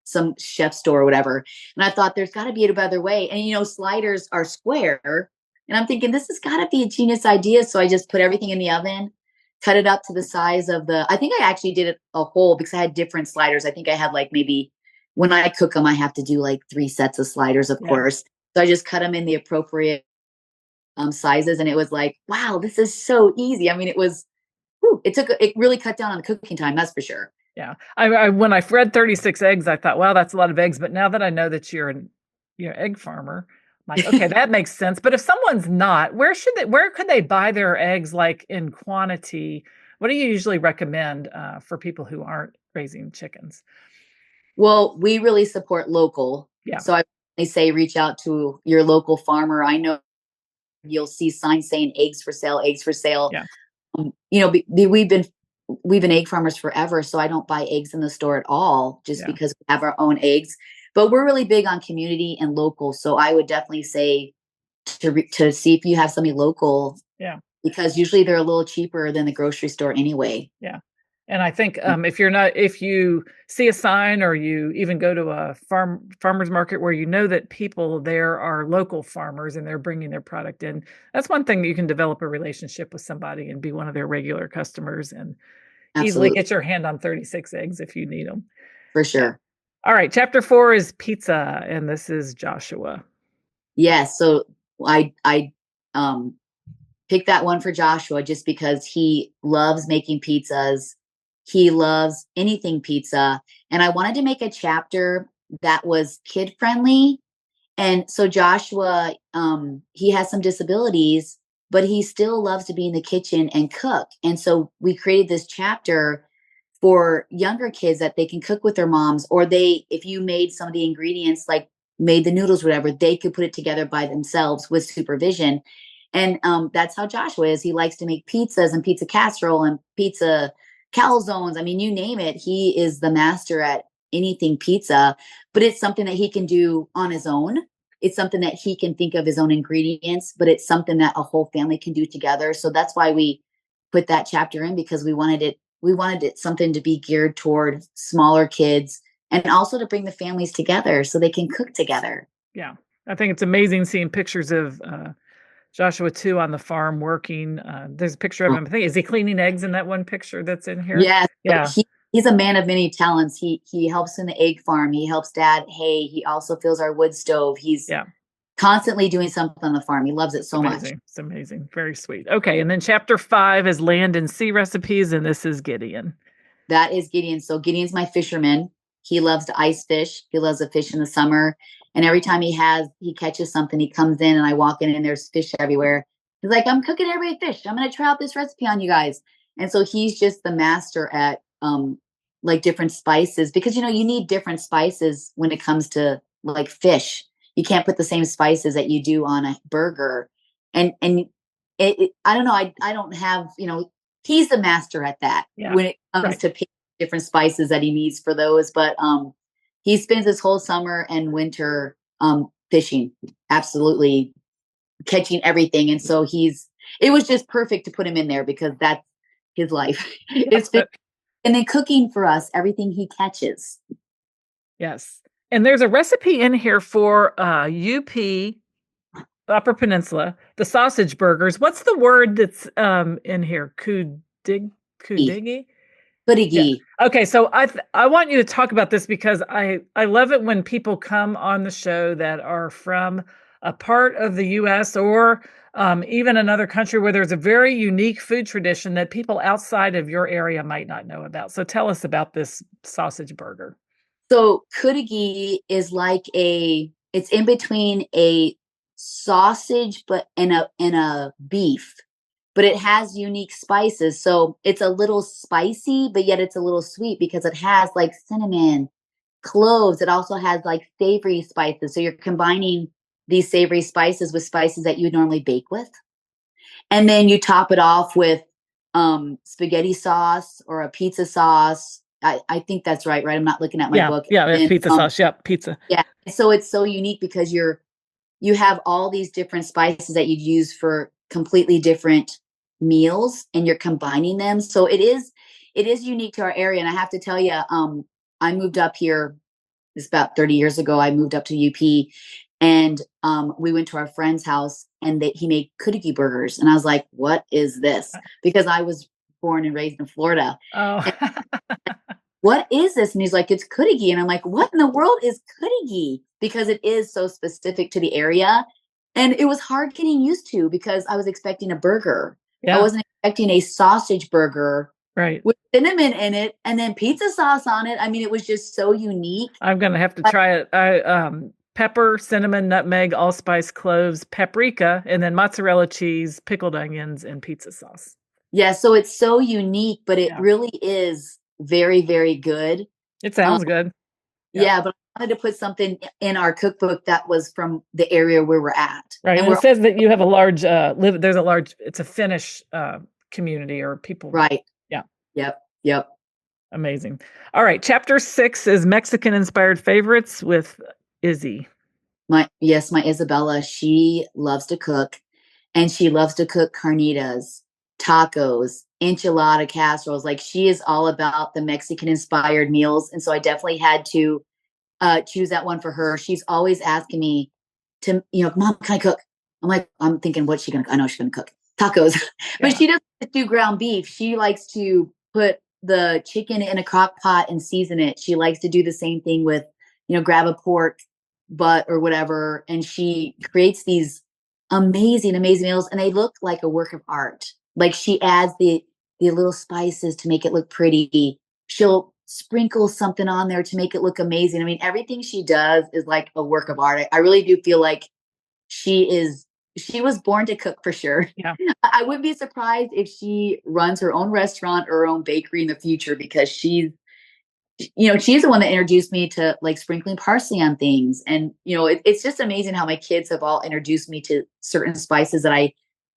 C: some chef store or whatever. And I thought there's got to be a better way. And, sliders are square. And I'm thinking this has got to be a genius idea. So I just put everything in the oven, cut it up to the size of I think I actually did it a whole, because I had different sliders. I think I had like maybe when I cook them, I have to do like 3 sets of sliders, of course. So I just cut them in the appropriate sizes. And it was like, wow, this is so easy. I mean, it really cut down on the cooking time. That's for sure.
A: Yeah. I when I read 36 eggs, I thought, wow, that's a lot of eggs. But now that I know that you're an egg farmer, I'm like, okay, that makes sense. But if someone's not, where could they buy their eggs, like in quantity? What do you usually recommend for people who aren't raising chickens?
C: Well, we really support local.
A: Yeah.
C: So I say reach out to your local farmer. I know you'll see signs saying eggs for sale, eggs for sale.
A: Yeah.
C: We've been egg farmers forever, so I don't buy eggs in the store at all, just because we have our own eggs. But we're really big on community and local. So I would definitely say to see if you have something local.
A: Yeah.
C: Because usually they're a little cheaper than the grocery store anyway.
A: Yeah. And I think if you see a sign or you even go to a farmer's market where you know that people there are local farmers and they're bringing their product in, that's one thing you can develop a relationship with somebody and be one of their regular customers and easily get your hand on 36 eggs if you need them.
C: For sure.
A: All right. Chapter 4 is pizza, and this is Joshua.
C: Yes. So I picked that one for Joshua just because he loves making pizzas. He loves anything pizza. And I wanted to make a chapter that was kid friendly. And so Joshua, he has some disabilities, but he still loves to be in the kitchen and cook. And so we created this chapter for younger kids that they can cook with their moms, or if you made some of the ingredients, like made the noodles, whatever, they could put it together by themselves with supervision. And that's how Joshua is. He likes to make pizzas and pizza casserole and pizza calzones. I mean, you name it. He is the master at anything pizza, but it's something that he can do on his own. It's something that he can think of his own ingredients, but it's something that a whole family can do together. So that's why we put that chapter in, because we wanted it something to be geared toward smaller kids and also to bring the families together so they can cook together.
A: Yeah. I think it's amazing seeing pictures of Joshua too on the farm working. There's a picture of him. I think, is he cleaning eggs in that one picture that's in here?
C: Yeah.
A: Yeah.
C: He's a man of many talents. He helps in the egg farm. He helps Dad hay. He also fills our wood stove. He's constantly doing something on the farm. He loves it so much.
A: It's amazing. Very sweet. Okay. And then chapter 5 is land and sea recipes. And this is Gideon.
C: That is Gideon. So Gideon's my fisherman. He loves to ice fish. He loves to fish in the summer. And every time he catches something, he comes in and I walk in and there's fish everywhere. He's like, I'm cooking everybody fish. I'm going to try out this recipe on you guys. And so he's just the master at like different spices, because, you need different spices when it comes to like fish. You can't put the same spices that you do on a burger. And I don't know. I don't have, he's the master at that when it comes to picking different spices that he needs for those. But he spends his whole summer and winter fishing, absolutely catching everything. And so it was just perfect to put him in there because that's his life. And then cooking for us, everything he catches.
A: Yes. And there's a recipe in here for UP, Upper Peninsula, the sausage burgers. What's the word that's in here? Kudigi?
C: Kudigi.
A: Yeah. Okay, so I want you to talk about this because I love it when people come on the show that are from a part of the U.S. or even another country where there's a very unique food tradition that people outside of your area might not know about. So tell us about this sausage burger.
C: So kudigi is like it's in between a sausage and a beef, but it has unique spices. So it's a little spicy, but yet it's a little sweet because it has like cinnamon, cloves. It also has like savory spices. So you're combining these savory spices with spices that you would normally bake with. And then you top it off with spaghetti sauce or a pizza sauce. I think that's right? I'm not looking at my book.
A: Yeah, it's pizza sauce. Yep, pizza.
C: Yeah. So it's so unique because you have all these different spices that you'd use for completely different meals and you're combining them. So it is unique to our area. And I have to tell you, I moved up here, it's about 30 years ago. I moved up to UP and we went to our friend's house and he made kudigi burgers. And I was like, what is this? Because I was born and raised in Florida.
A: Oh.
C: What is this? And he's like, it's kudigi. And I'm like, what in the world is kudigi? Because it is so specific to the area. And it was hard getting used to because I was expecting a burger. Yeah. I wasn't expecting a sausage burger with cinnamon in it and then pizza sauce on it. I mean, it was just so unique.
A: I'm going to have to try it. Pepper, cinnamon, nutmeg, allspice, cloves, paprika, and then mozzarella cheese, pickled onions, and pizza sauce.
C: Yeah, so it's so unique, but it really is very, very good.
A: It sounds good.
C: Yeah, but I wanted to put something in our cookbook that was from the area where we're at.
A: Right, and it says that you have a large it's a Finnish community or people.
C: Right.
A: Yeah.
C: Yep.
A: Amazing. All right, chapter 6 is Mexican-inspired favorites with Izzy.
C: My Isabella, she loves to cook, and she loves to cook carnitas, tacos, enchilada casseroles. Like she is all about the Mexican-inspired meals, and so I definitely had to choose that one for her. She's always asking me to, Mom, can I cook? I'm thinking, what's she gonna? I know she's gonna cook tacos, but she doesn't do ground beef. She likes to put the chicken in a crock pot and season it. She likes to do the same thing with, grab a pork butt or whatever, and she creates these amazing meals, and they look like a work of art. Like she adds the little spices to make it look pretty. She'll sprinkle something on there to make it look amazing. I mean, everything she does is like a work of art. I really do feel like she was born to cook for sure.
A: Yeah.
C: I wouldn't be surprised if she runs her own restaurant or her own bakery in the future, because she's the one that introduced me to like sprinkling parsley on things. And, it's just amazing how my kids have all introduced me to certain spices that I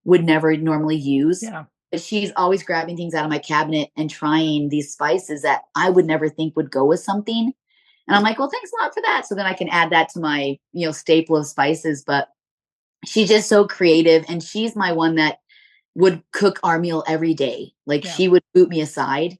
C: would never normally use.
A: Yeah.
C: But she's always grabbing things out of my cabinet and trying these spices that I would never think would go with something. And I'm like, well, thanks a lot for that. So then I can add that to my, staple of spices. But she's just so creative. And she's my one that would cook our meal every day. Like
A: Yeah.
C: she would boot me aside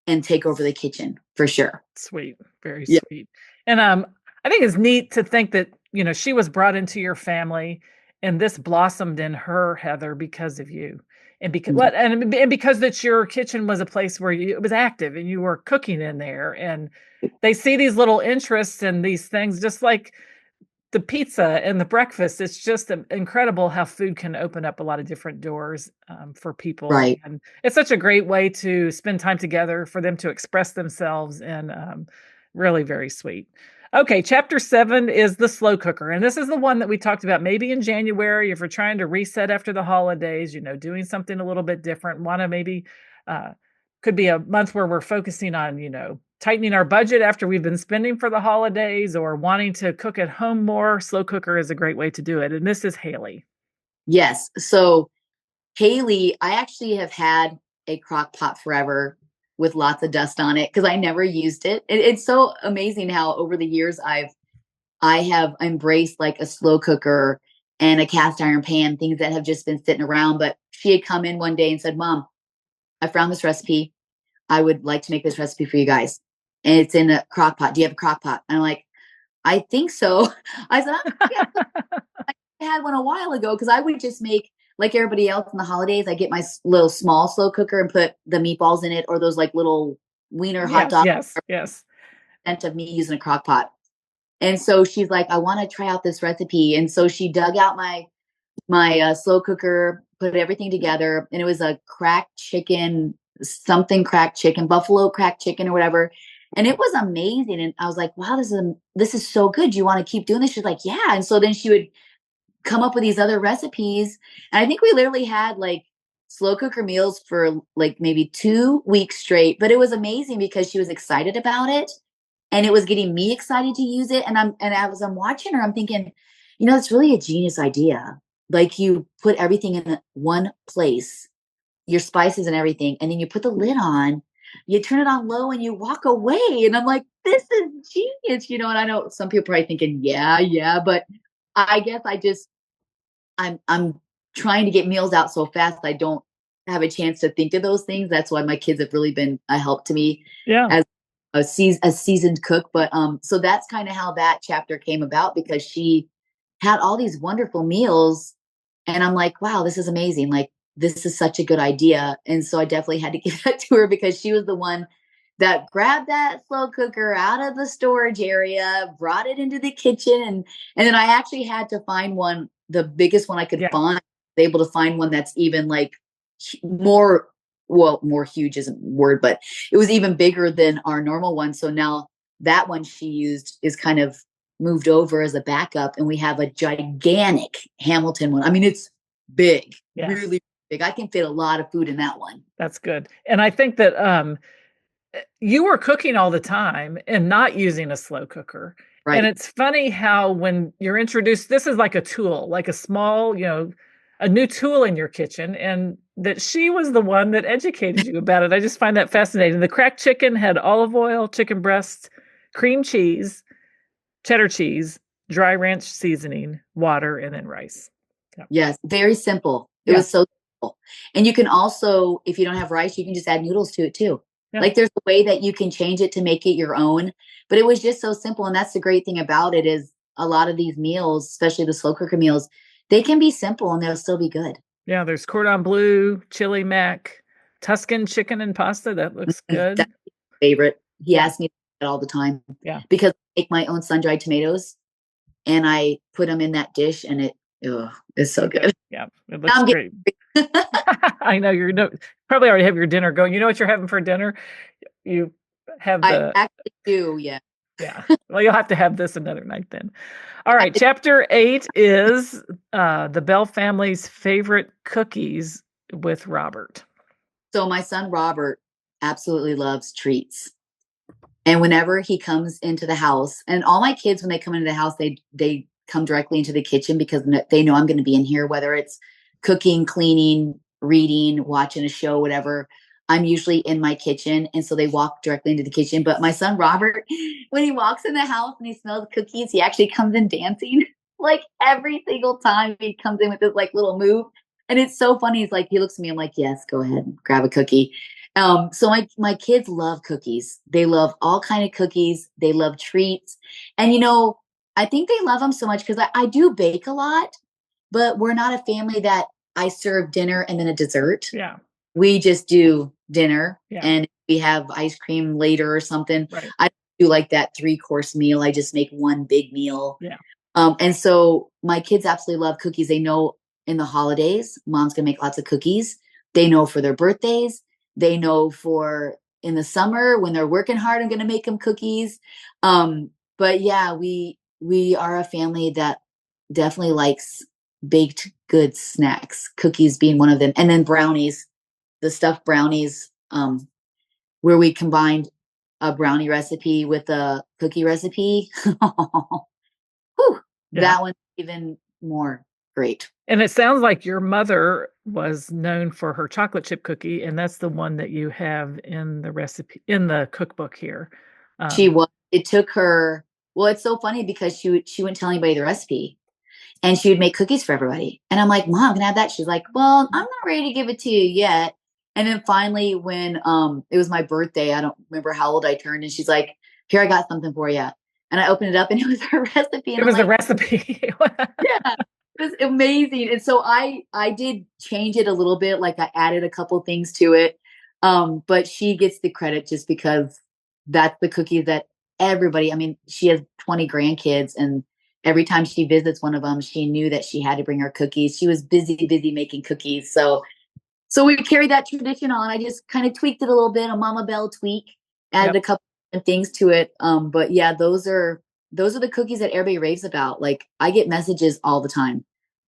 C: and take over the kitchen for sure.
A: Sweet. Very sweet. And I think it's neat to think that, she was brought into your family and this blossomed in her, Heather, because of you. And because and because that your kitchen was a place where it was active and you were cooking in there, and they see these little interests and these things, just like the pizza and the breakfast. It's just incredible how food can open up a lot of different doors for people.
C: Right.
A: And it's such a great way to spend time together, for them to express themselves, and really very sweet. Okay, chapter 7 is the slow cooker. And this is the one that we talked about maybe in January, if we're trying to reset after the holidays, doing something a little bit different. Want to maybe, could be a month where we're focusing on, tightening our budget after we've been spending for the holidays, or wanting to cook at home more. Slow cooker is a great way to do it. And this is Haley.
C: Yes. So Haley, I actually have had a crock pot forever with lots of dust on it because I never used it. It's so amazing how over the years I have embraced like a slow cooker and a cast iron pan, things that have just been sitting around. But she had come in one day and said, Mom, I found this recipe. I would like to make this recipe for you guys. And it's in a crock pot. Do you have a crock pot? And I'm like, I think so. I said, yeah, I had one a while ago because I would just make, like everybody else in the holidays, I get my little small slow cooker and put the meatballs in it, or those like little wiener hot dogs.
A: Yes.
C: Of me using a crock pot. And so she's like, I want to try out this recipe. And so she dug out my slow cooker, put everything together, and it was a cracked chicken, buffalo cracked chicken or whatever. And it was amazing. And I was like, wow, this is so good. Do you want to keep doing this? She's like, yeah. And so then she would come up with these other recipes. And I think we literally had like slow cooker meals for like maybe 2 weeks straight, but it was amazing because she was excited about it and it was getting me excited to use it. And as I'm watching her, I'm thinking, it's really a genius idea. Like you put everything in one place, your spices and everything, and then you put the lid on, you turn it on low and you walk away. And I'm like, this is genius, and I know some people are probably thinking, yeah, but I guess I'm trying to get meals out so fast I don't have a chance to think of those things. That's why my kids have really been a help to me as a seasoned cook. But so that's kind of how that chapter came about, because she had all these wonderful meals and I'm like, wow, this is amazing. Like, this is such a good idea. And so I definitely had to give that to her because she was the one that grabbed that slow cooker out of the storage area, brought it into the kitchen. And then I actually had to find one, the biggest one I could find, able to find one that's even like more huge isn't a word, but it was even bigger than our normal one. So now that one she used is kind of moved over as a backup. And we have a gigantic Hamilton one. I mean, it's big, really big. I can fit a lot of food in that one.
A: That's good. And I think that you were cooking all the time and not using a slow cooker. Right. And it's funny how when you're introduced, this is like a tool, like a small, a new tool in your kitchen, and that she was the one that educated you about it. I just find that fascinating. The cracked chicken had olive oil, chicken breast, cream cheese, cheddar cheese, dry ranch seasoning, water, and then rice.
C: Yeah. Yes, very simple. It was so simple. And you can also, if you don't have rice, you can just add noodles to it too. Yeah. Like there's a way that you can change it to make it your own, but it was just so simple. And that's the great thing about it is a lot of these meals, especially the slow cooker meals, they can be simple and they'll still be good.
A: Yeah, there's cordon bleu, chili mac, Tuscan chicken and pasta. That looks good.
C: That's my favorite. He asks me that all the time.
A: Yeah.
C: Because I make my own sun-dried tomatoes and I put them in that dish and it's so good.
A: Yeah, it looks great. I know you're probably already have your dinner going. You know what you're having for dinner? You have
C: I actually do, yeah.
A: Yeah. Well, you'll have to have this another night then. All right. Chapter 8 is the Bell family's favorite cookies with Robert.
C: So my son, Robert, absolutely loves treats. And whenever he comes into the house, and all my kids, when they come into the house, they come directly into the kitchen because they know I'm going to be in here, whether it's cooking, cleaning, reading, watching a show, whatever, I'm usually in my kitchen. And so they walk directly into the kitchen. But my son, Robert, when he walks in the house and he smells cookies, he actually comes in dancing like every single time he comes in with this like little move. And it's so funny. He's like, he looks at me. I'm like, yes, go ahead, grab a cookie. So my kids love cookies. They love all kind of cookies. They love treats. And, I think they love them so much because I do bake a lot, but we're not a family that I serve dinner and then a dessert.
A: Yeah.
C: We just do dinner
A: Yeah.
C: and we have ice cream later or something.
A: Right.
C: I do like that 3-course meal. I just make one big meal.
A: Yeah.
C: And so my kids absolutely love cookies. They know in the holidays, mom's going to make lots of cookies. They know for their birthdays. They know for in the summer when they're working hard, I'm going to make them cookies. But yeah, we are a family that definitely likes baked goods snacks, cookies being one of them. And then brownies, the stuffed brownies, where we combined a brownie recipe with a cookie recipe. Whew,
A: Yeah.
C: that one's even more great.
A: And it sounds like your mother was known for her chocolate chip cookie, and that's the one that you have in the recipe in the cookbook here.
C: She was. It took her. Well, it's so funny because she wouldn't tell anybody the recipe, and she would make cookies for everybody. And I'm like, Mom, can I have that? She's like, well, I'm not ready to give it to you yet. And then finally, when it was my birthday, I don't remember how old I turned, and she's like, here, I got something for you. And I opened it up, and it was her recipe. And
A: it was the recipe.
C: Yeah, it was amazing. And so I did change it a little bit, like I added a couple things to it. But she gets the credit just because that's the cookie that everybody, I mean, she has 20 grandkids, and every time she visits one of them, she knew that she had to bring her cookies. She was busy making cookies. So we carried that tradition on. I just kind of tweaked it a little bit, a Mama Bell tweak, added a couple of things to it. But yeah, those are the cookies that everybody raves about. Like I get messages all the time.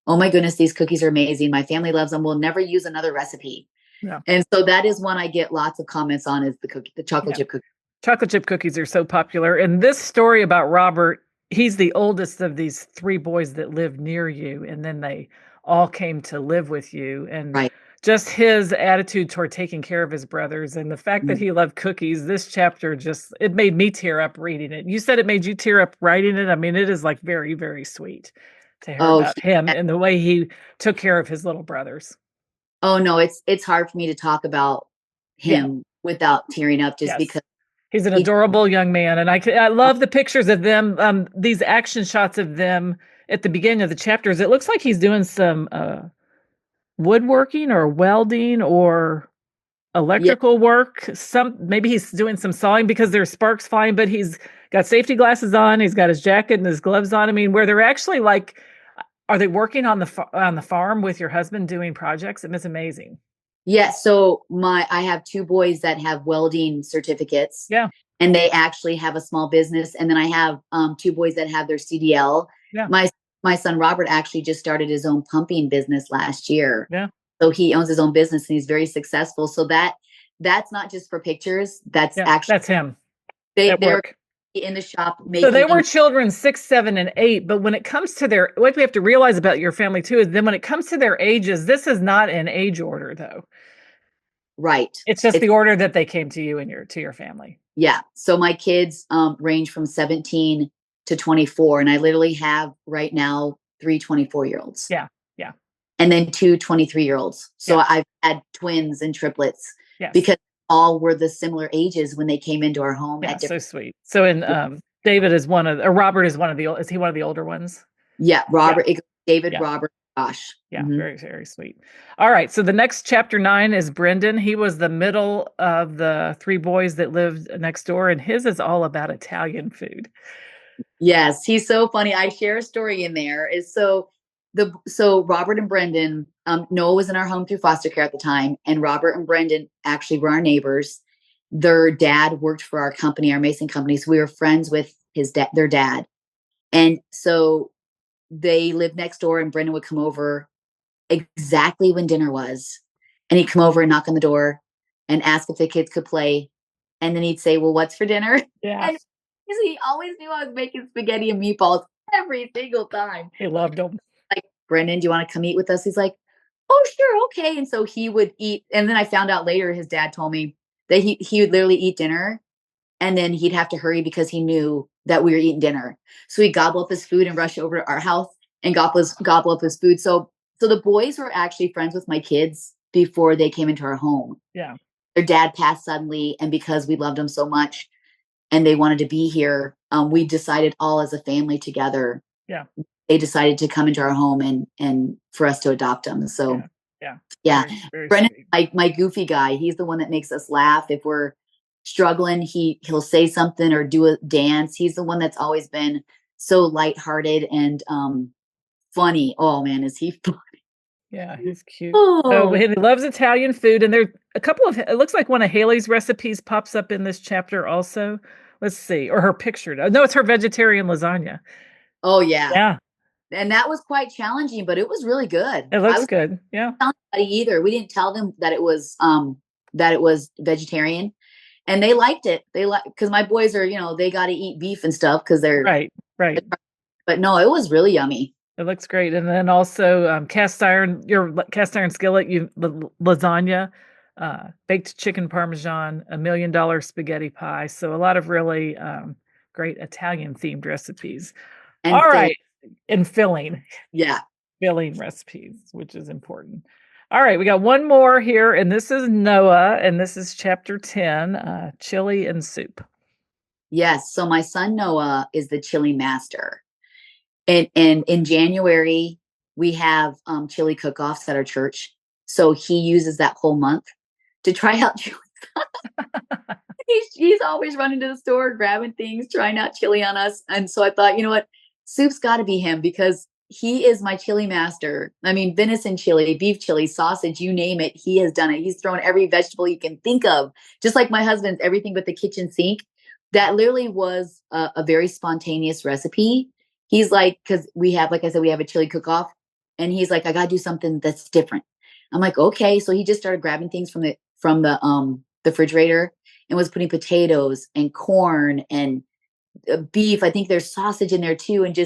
C: Oh my goodness, these cookies are amazing. My family loves them. We'll never use another recipe. Yeah. And so that is one I get lots of comments on is the chocolate chip cookie.
A: Chocolate chip cookies are so popular. And this story about Robert, he's the oldest of these 3 boys that lived near you. And then they all came to live with you. And just his attitude toward taking care of his brothers and the fact that he loved cookies, this chapter it made me tear up reading it. You said it made you tear up writing it. I mean, it is like very, very sweet to hear about him and the way he took care of his little brothers.
C: Oh no, it's hard for me to talk about him without tearing up just because
A: he's an adorable young man. And I love the pictures of them, these action shots of them at the beginning of the chapters. It looks like he's doing some woodworking or welding or electrical work. Maybe he's doing some sawing because there's sparks flying, but he's got safety glasses on. He's got his jacket and his gloves on. I mean, where they're actually like, are they working on the farm with your husband doing projects? It's amazing.
C: Yeah. So I have 2 boys that have welding certificates.
A: Yeah.
C: And they actually have a small business. And then I have 2 boys that have their CDL. Yeah. My son Robert actually just started his own pumping business last year.
A: Yeah.
C: So he owns his own business and he's very successful. So that's not just for pictures. That's actually
A: that's him.
C: They're in the shop.
A: So they were children 6, 7, and 8. But when it comes to what we have to realize about your family too is then when it comes to their ages, this is not an age order though.
C: Right.
A: It's just the order that they came to you and to your family.
C: Yeah. So my kids range from 17 to 24. And I literally have right now 3 24-year-olds.
A: Yeah. Yeah.
C: And then 2 23-year-olds. So I've had twins and triplets because all were the similar ages when they came into our home.
A: Yeah, so sweet. So David is Robert is is he one of the older ones?
C: Yeah. David, Robert, Josh.
A: Yeah. Very, very sweet. All right. So the next chapter 9 is Brendan. He was the middle of the 3 boys that lived next door, and his is all about Italian food.
C: Yes. He's so funny. I share a story in there. So Robert and Brendan, Noah was in our home through foster care at the time, and Robert and Brendan actually were our neighbors. Their dad worked for our company, our mason company. So we were friends with their dad. And so they lived next door, and Brendan would come over exactly when dinner was. And he'd come over and knock on the door and ask if the kids could play. And then he'd say, well, what's for dinner?
A: Yeah.
C: And he always knew I was making spaghetti and meatballs every single time.
A: He loved them.
C: Like, Brendan, do you want to come eat with us? He's like, oh, sure. Okay. And so he would eat. And then I found out later, his dad told me that he would literally eat dinner and then he'd have to hurry because he knew that we were eating dinner. So he'd gobble up his food and rush over to our house and gobble up his food. So the boys were actually friends with my kids before they came into our home.
A: Yeah.
C: Their dad passed suddenly. And because we loved them so much and they wanted to be here, we decided all as a family together.
A: Yeah.
C: They decided to come into our home and for us to adopt them. So yeah.
A: Very, very
C: Brennan,
A: sweet.
C: my goofy guy, he's the one that makes us laugh. If we're struggling, he'll say something or do a dance. He's the one that's always been so lighthearted and funny. Oh man, is he funny?
A: Yeah, he's cute.
C: Oh,
A: So he loves Italian food, and there a couple of, it looks like one of Haley's recipes pops up in this chapter also. Let's see, or her picture. No, it's her vegetarian lasagna.
C: oh yeah.
A: Yeah,
C: And that was quite challenging, but it was really good.
A: it
C: I
A: looks
C: was
A: good. Yeah.
C: not telling anybody either. We didn't tell them that it was vegetarian. And they liked it. They like because my boys are, they got to eat beef and stuff because they're
A: Right.
C: But no, it was really yummy.
A: It looks great. And then also your cast iron skillet, lasagna, baked chicken parmesan, $1 million spaghetti pie. So a lot of really great Italian themed recipes.
C: And
A: All right. And filling
C: Yeah.
A: recipes, which is important. All right, we got one more here, and this is Noah, and this is chapter 10, chili and soup.
C: Yes. So my son Noah is the chili master. And in January, we have chili cook-offs at our church. So he uses that whole month to try out chili. He's always running to the store, grabbing things, trying out chili on us. And so I thought, you know what? Soup's got to be him because he is my chili master. I mean, venison chili, beef chili, sausage, you name it. He has done it. He's thrown every vegetable you can think of, just like my husband's everything but the kitchen sink. That literally was a very spontaneous recipe. He's like, because we have, like I said, we have a chili cook-off, and he's like, I gotta do something that's different. I'm like, okay. So he just started grabbing things from the refrigerator and was putting potatoes and corn and beef. I think there's sausage in there too. And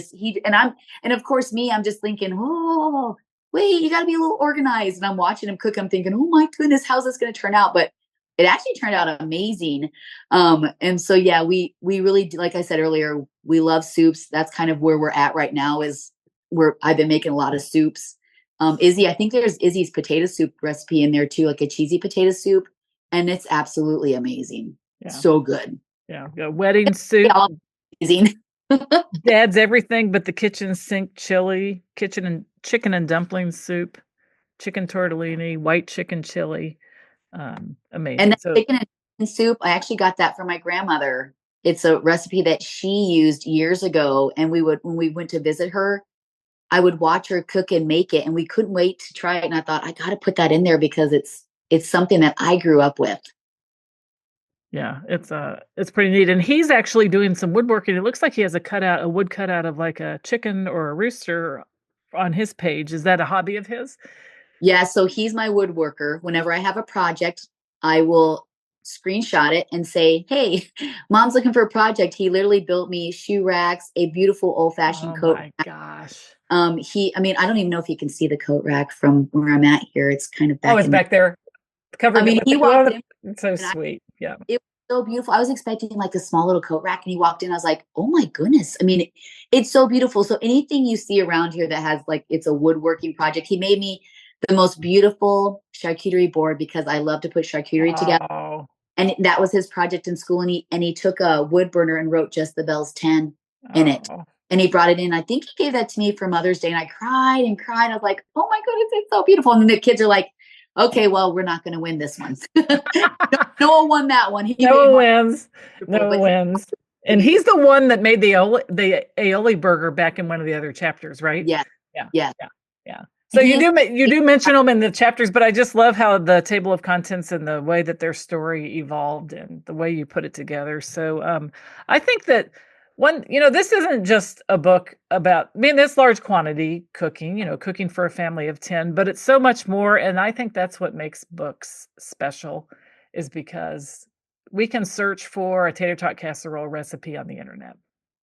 C: and of course I'm just thinking, oh, wait, you gotta be a little organized. And I'm watching him cook. I'm thinking, oh my goodness, how's this going to turn out? But it actually turned out amazing. And so, yeah, we really do, like I said earlier, we love soups. That's kind of where we're at right now is I've been making a lot of soups. I think there's Izzy's potato soup recipe in there too, like a cheesy potato soup. And it's absolutely amazing. Yeah. So good.
A: Yeah. Wedding soup.
C: Amazing.
A: Dad's everything but the kitchen sink chili, chicken and dumpling soup, chicken tortellini, white chicken chili. Amazing.
C: And that chicken and soup, I actually got that from my grandmother. It's a recipe that she used years ago. And when we went to visit her, I would watch her cook and make it, and we couldn't wait to try it. And I thought, I got to put that in there because it's something that I grew up with.
A: Yeah, it's pretty neat. And he's actually doing some woodworking. It looks like he has a wood cutout of like a chicken or a rooster on his page. Is that a hobby of his?
C: Yeah, so he's my woodworker. Whenever I have a project, I will screenshot it and say, hey, mom's looking for a project. He literally built me shoe racks, a beautiful old-fashioned coat. Oh my
A: gosh.
C: I don't even know if you can see the coat rack from where I'm at here. It's kind of back.
A: Oh, it's back there.
C: He walked in.
A: It's so sweet. Yeah.
C: It was so beautiful. I was expecting like a small little coat rack, and he walked in. I was like, oh my goodness. I mean, it's so beautiful. So anything you see around here that has like, it's a woodworking project. He made me the most beautiful charcuterie board because I love to put charcuterie together. And that was his project in school. And he took a wood burner and wrote Just the Bells 10 in it. And he brought it in. I think he gave that to me for Mother's Day. And I cried and cried. I was like, oh my goodness, it's so beautiful. And then the kids are like, okay, well, we're not going to win this one. Noah won that one.
A: Noah wins. Noah wins. And he's the one that made the aioli burger back in one of the other chapters, right?
C: Yeah.
A: So you do mention them in the chapters, but I just love how the table of contents and the way that their story evolved and the way you put it together. So I think that this isn't just a book about, this large quantity cooking, cooking for a family of 10, but it's so much more. And I think that's what makes books special is because we can search for a tater tot casserole recipe on the internet,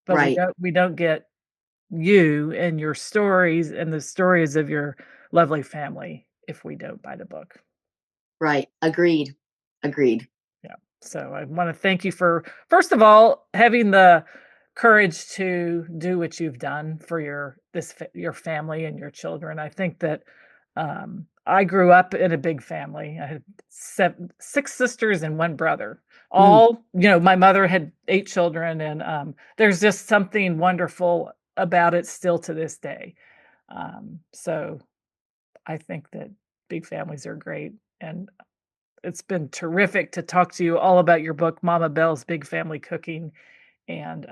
A: but we don't get you and your stories and the stories of your lovely family if we don't buy the book.
C: Right. Agreed.
A: Yeah. So I want to thank you for, first of all, having the courage to do what you've done for your family and your children. I think that I grew up in a big family. I had six sisters and one brother.
C: Mm.
A: All, my mother had 8 children, and there's just something wonderful about it still to this day. So I think that big families are great, and it's been terrific to talk to you all about your book, Mama Bell's Big Family Cooking. And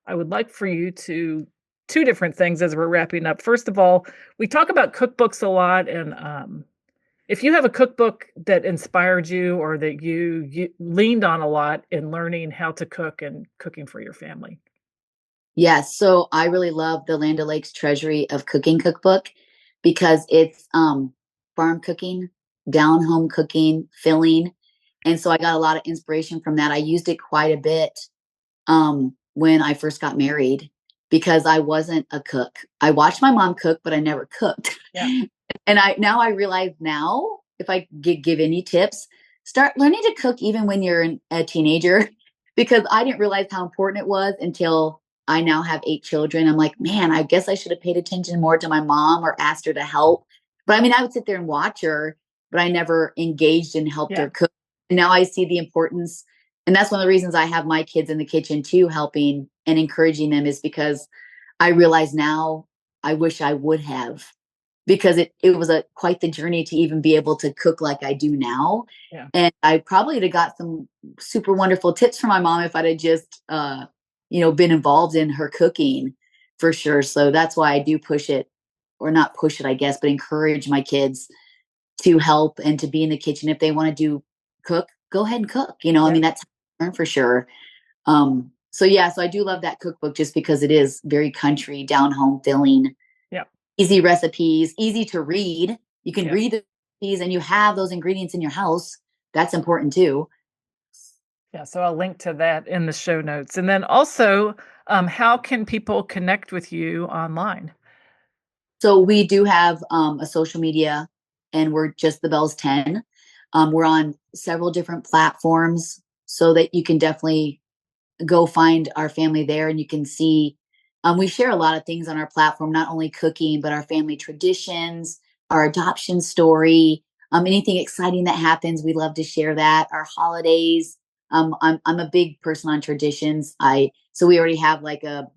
A: I would like for you to two different things as we're wrapping up. First of all, we talk about cookbooks a lot, and if you have a cookbook that inspired you or that you leaned on a lot in learning how to cook and cooking for your family.
C: Yes. So I really love the Land O'Lakes Treasury of Cooking cookbook because it's farm cooking, down home cooking, filling. And so I got a lot of inspiration from that. I used it quite a bit when I first got married because I wasn't a cook. I watched my mom cook, but I never cooked.
A: Yeah.
C: And I realize now, if I give any tips, start learning to cook even when you're a teenager, because I didn't realize how important it was until I now have 8 children. I'm like, man, I guess I should have paid attention more to my mom or asked her to help. But I mean, I would sit there and watch her, but I never engaged and helped her cook. And now I see the importance. And that's one of the reasons I have my kids in the kitchen too, helping and encouraging them, is because I realize now I wish I would have, because it was quite the journey to even be able to cook like I do now.
A: Yeah.
C: And I probably would have got some super wonderful tips from my mom if I'd have just, been involved in her cooking, for sure. So that's why I do push it, or not push it, I guess, but encourage my kids to help and to be in the kitchen. If they want to cook, go ahead and cook. I mean, that's how I learn, for sure. So I do love that cookbook just because it is very country, down home, filling.
A: Yeah.
C: Easy recipes, easy to read. You can
A: Yeah.
C: read the recipes and you have those ingredients in your house. That's important too.
A: Yeah, so I'll link to that in the show notes. And then also, how can people connect with you online?
C: So we do have a social media, and we're just the Bells 10. We're on several different platforms so that you can definitely go find our family there, and you can see we share a lot of things on our platform, not only cooking, but our family traditions, our adoption story, anything exciting that happens. We love to share that. Our holidays. I'm a big person on traditions. So we already have like a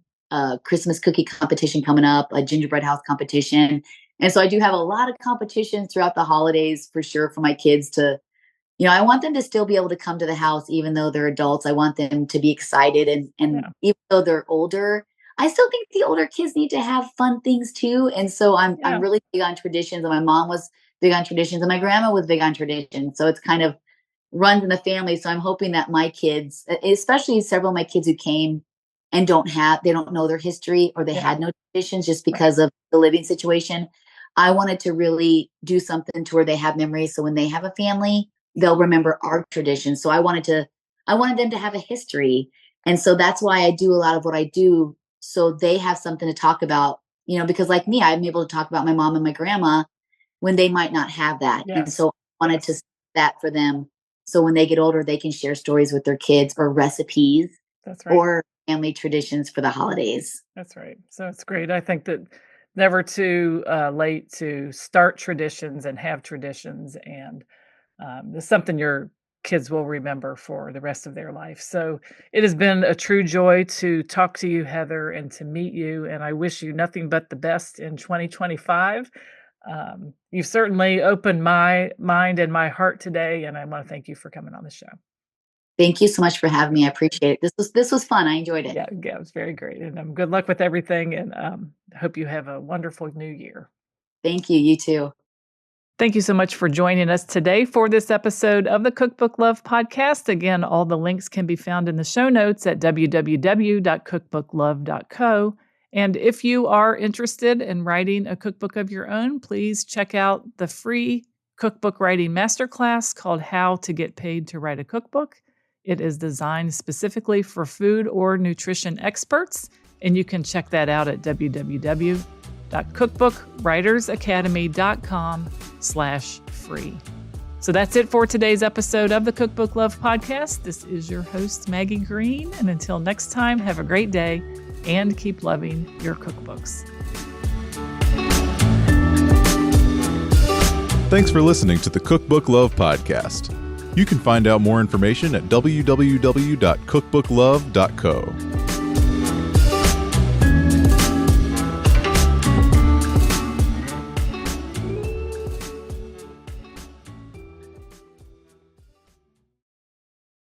C: Christmas cookie competition coming up, a gingerbread house competition. And so I do have a lot of competitions throughout the holidays, for sure, for my kids to, I want them to still be able to come to the house, even though they're adults. I want them to be excited. And even though they're older, I still think the older kids need to have fun things too. And so I'm really big on traditions, and my mom was big on traditions, and my grandma was big on traditions. So it's kind of runs in the family. So I'm hoping that my kids, especially several of my kids who came and they don't know their history, or they had no traditions just because of the living situation. I wanted to really do something to where they have memories. So when they have a family, they'll remember our traditions. So I wanted them to have a history. And so that's why I do a lot of what I do. So they have something to talk about, because like me, I'm able to talk about my mom and my grandma when they might not have that.
A: Yes.
C: And so I wanted to set that for them. So when they get older, they can share stories with their kids, or recipes.
A: That's right.
C: Or family traditions for the holidays.
A: That's right. So it's great. I think that never too late to start traditions and have traditions. And it's something your kids will remember for the rest of their life. So it has been a true joy to talk to you, Heather, and to meet you. And I wish you nothing but the best in 2025. You've certainly opened my mind and my heart today, and I want to thank you for coming on the show.
C: Thank you so much for having me. I appreciate it. This was fun. I enjoyed it.
A: Yeah, it was very great. And good luck with everything, and hope you have a wonderful new year.
C: Thank you. You too.
A: Thank you so much for joining us today for this episode of the Cookbook Love Podcast. Again, all the links can be found in the show notes at www.cookbooklove.co. And if you are interested in writing a cookbook of your own, please check out the free cookbook writing masterclass called How to Get Paid to Write a Cookbook. It is designed specifically for food or nutrition experts, and you can check that out at www.cookbooklove.co. www.cookbookwritersacademy.com/free. So that's it for today's episode of the Cookbook Love Podcast. This is your host, Maggie Green. And until next time, have a great day and keep loving your cookbooks.
B: Thanks for listening to the Cookbook Love Podcast. You can find out more information at www.cookbooklove.co.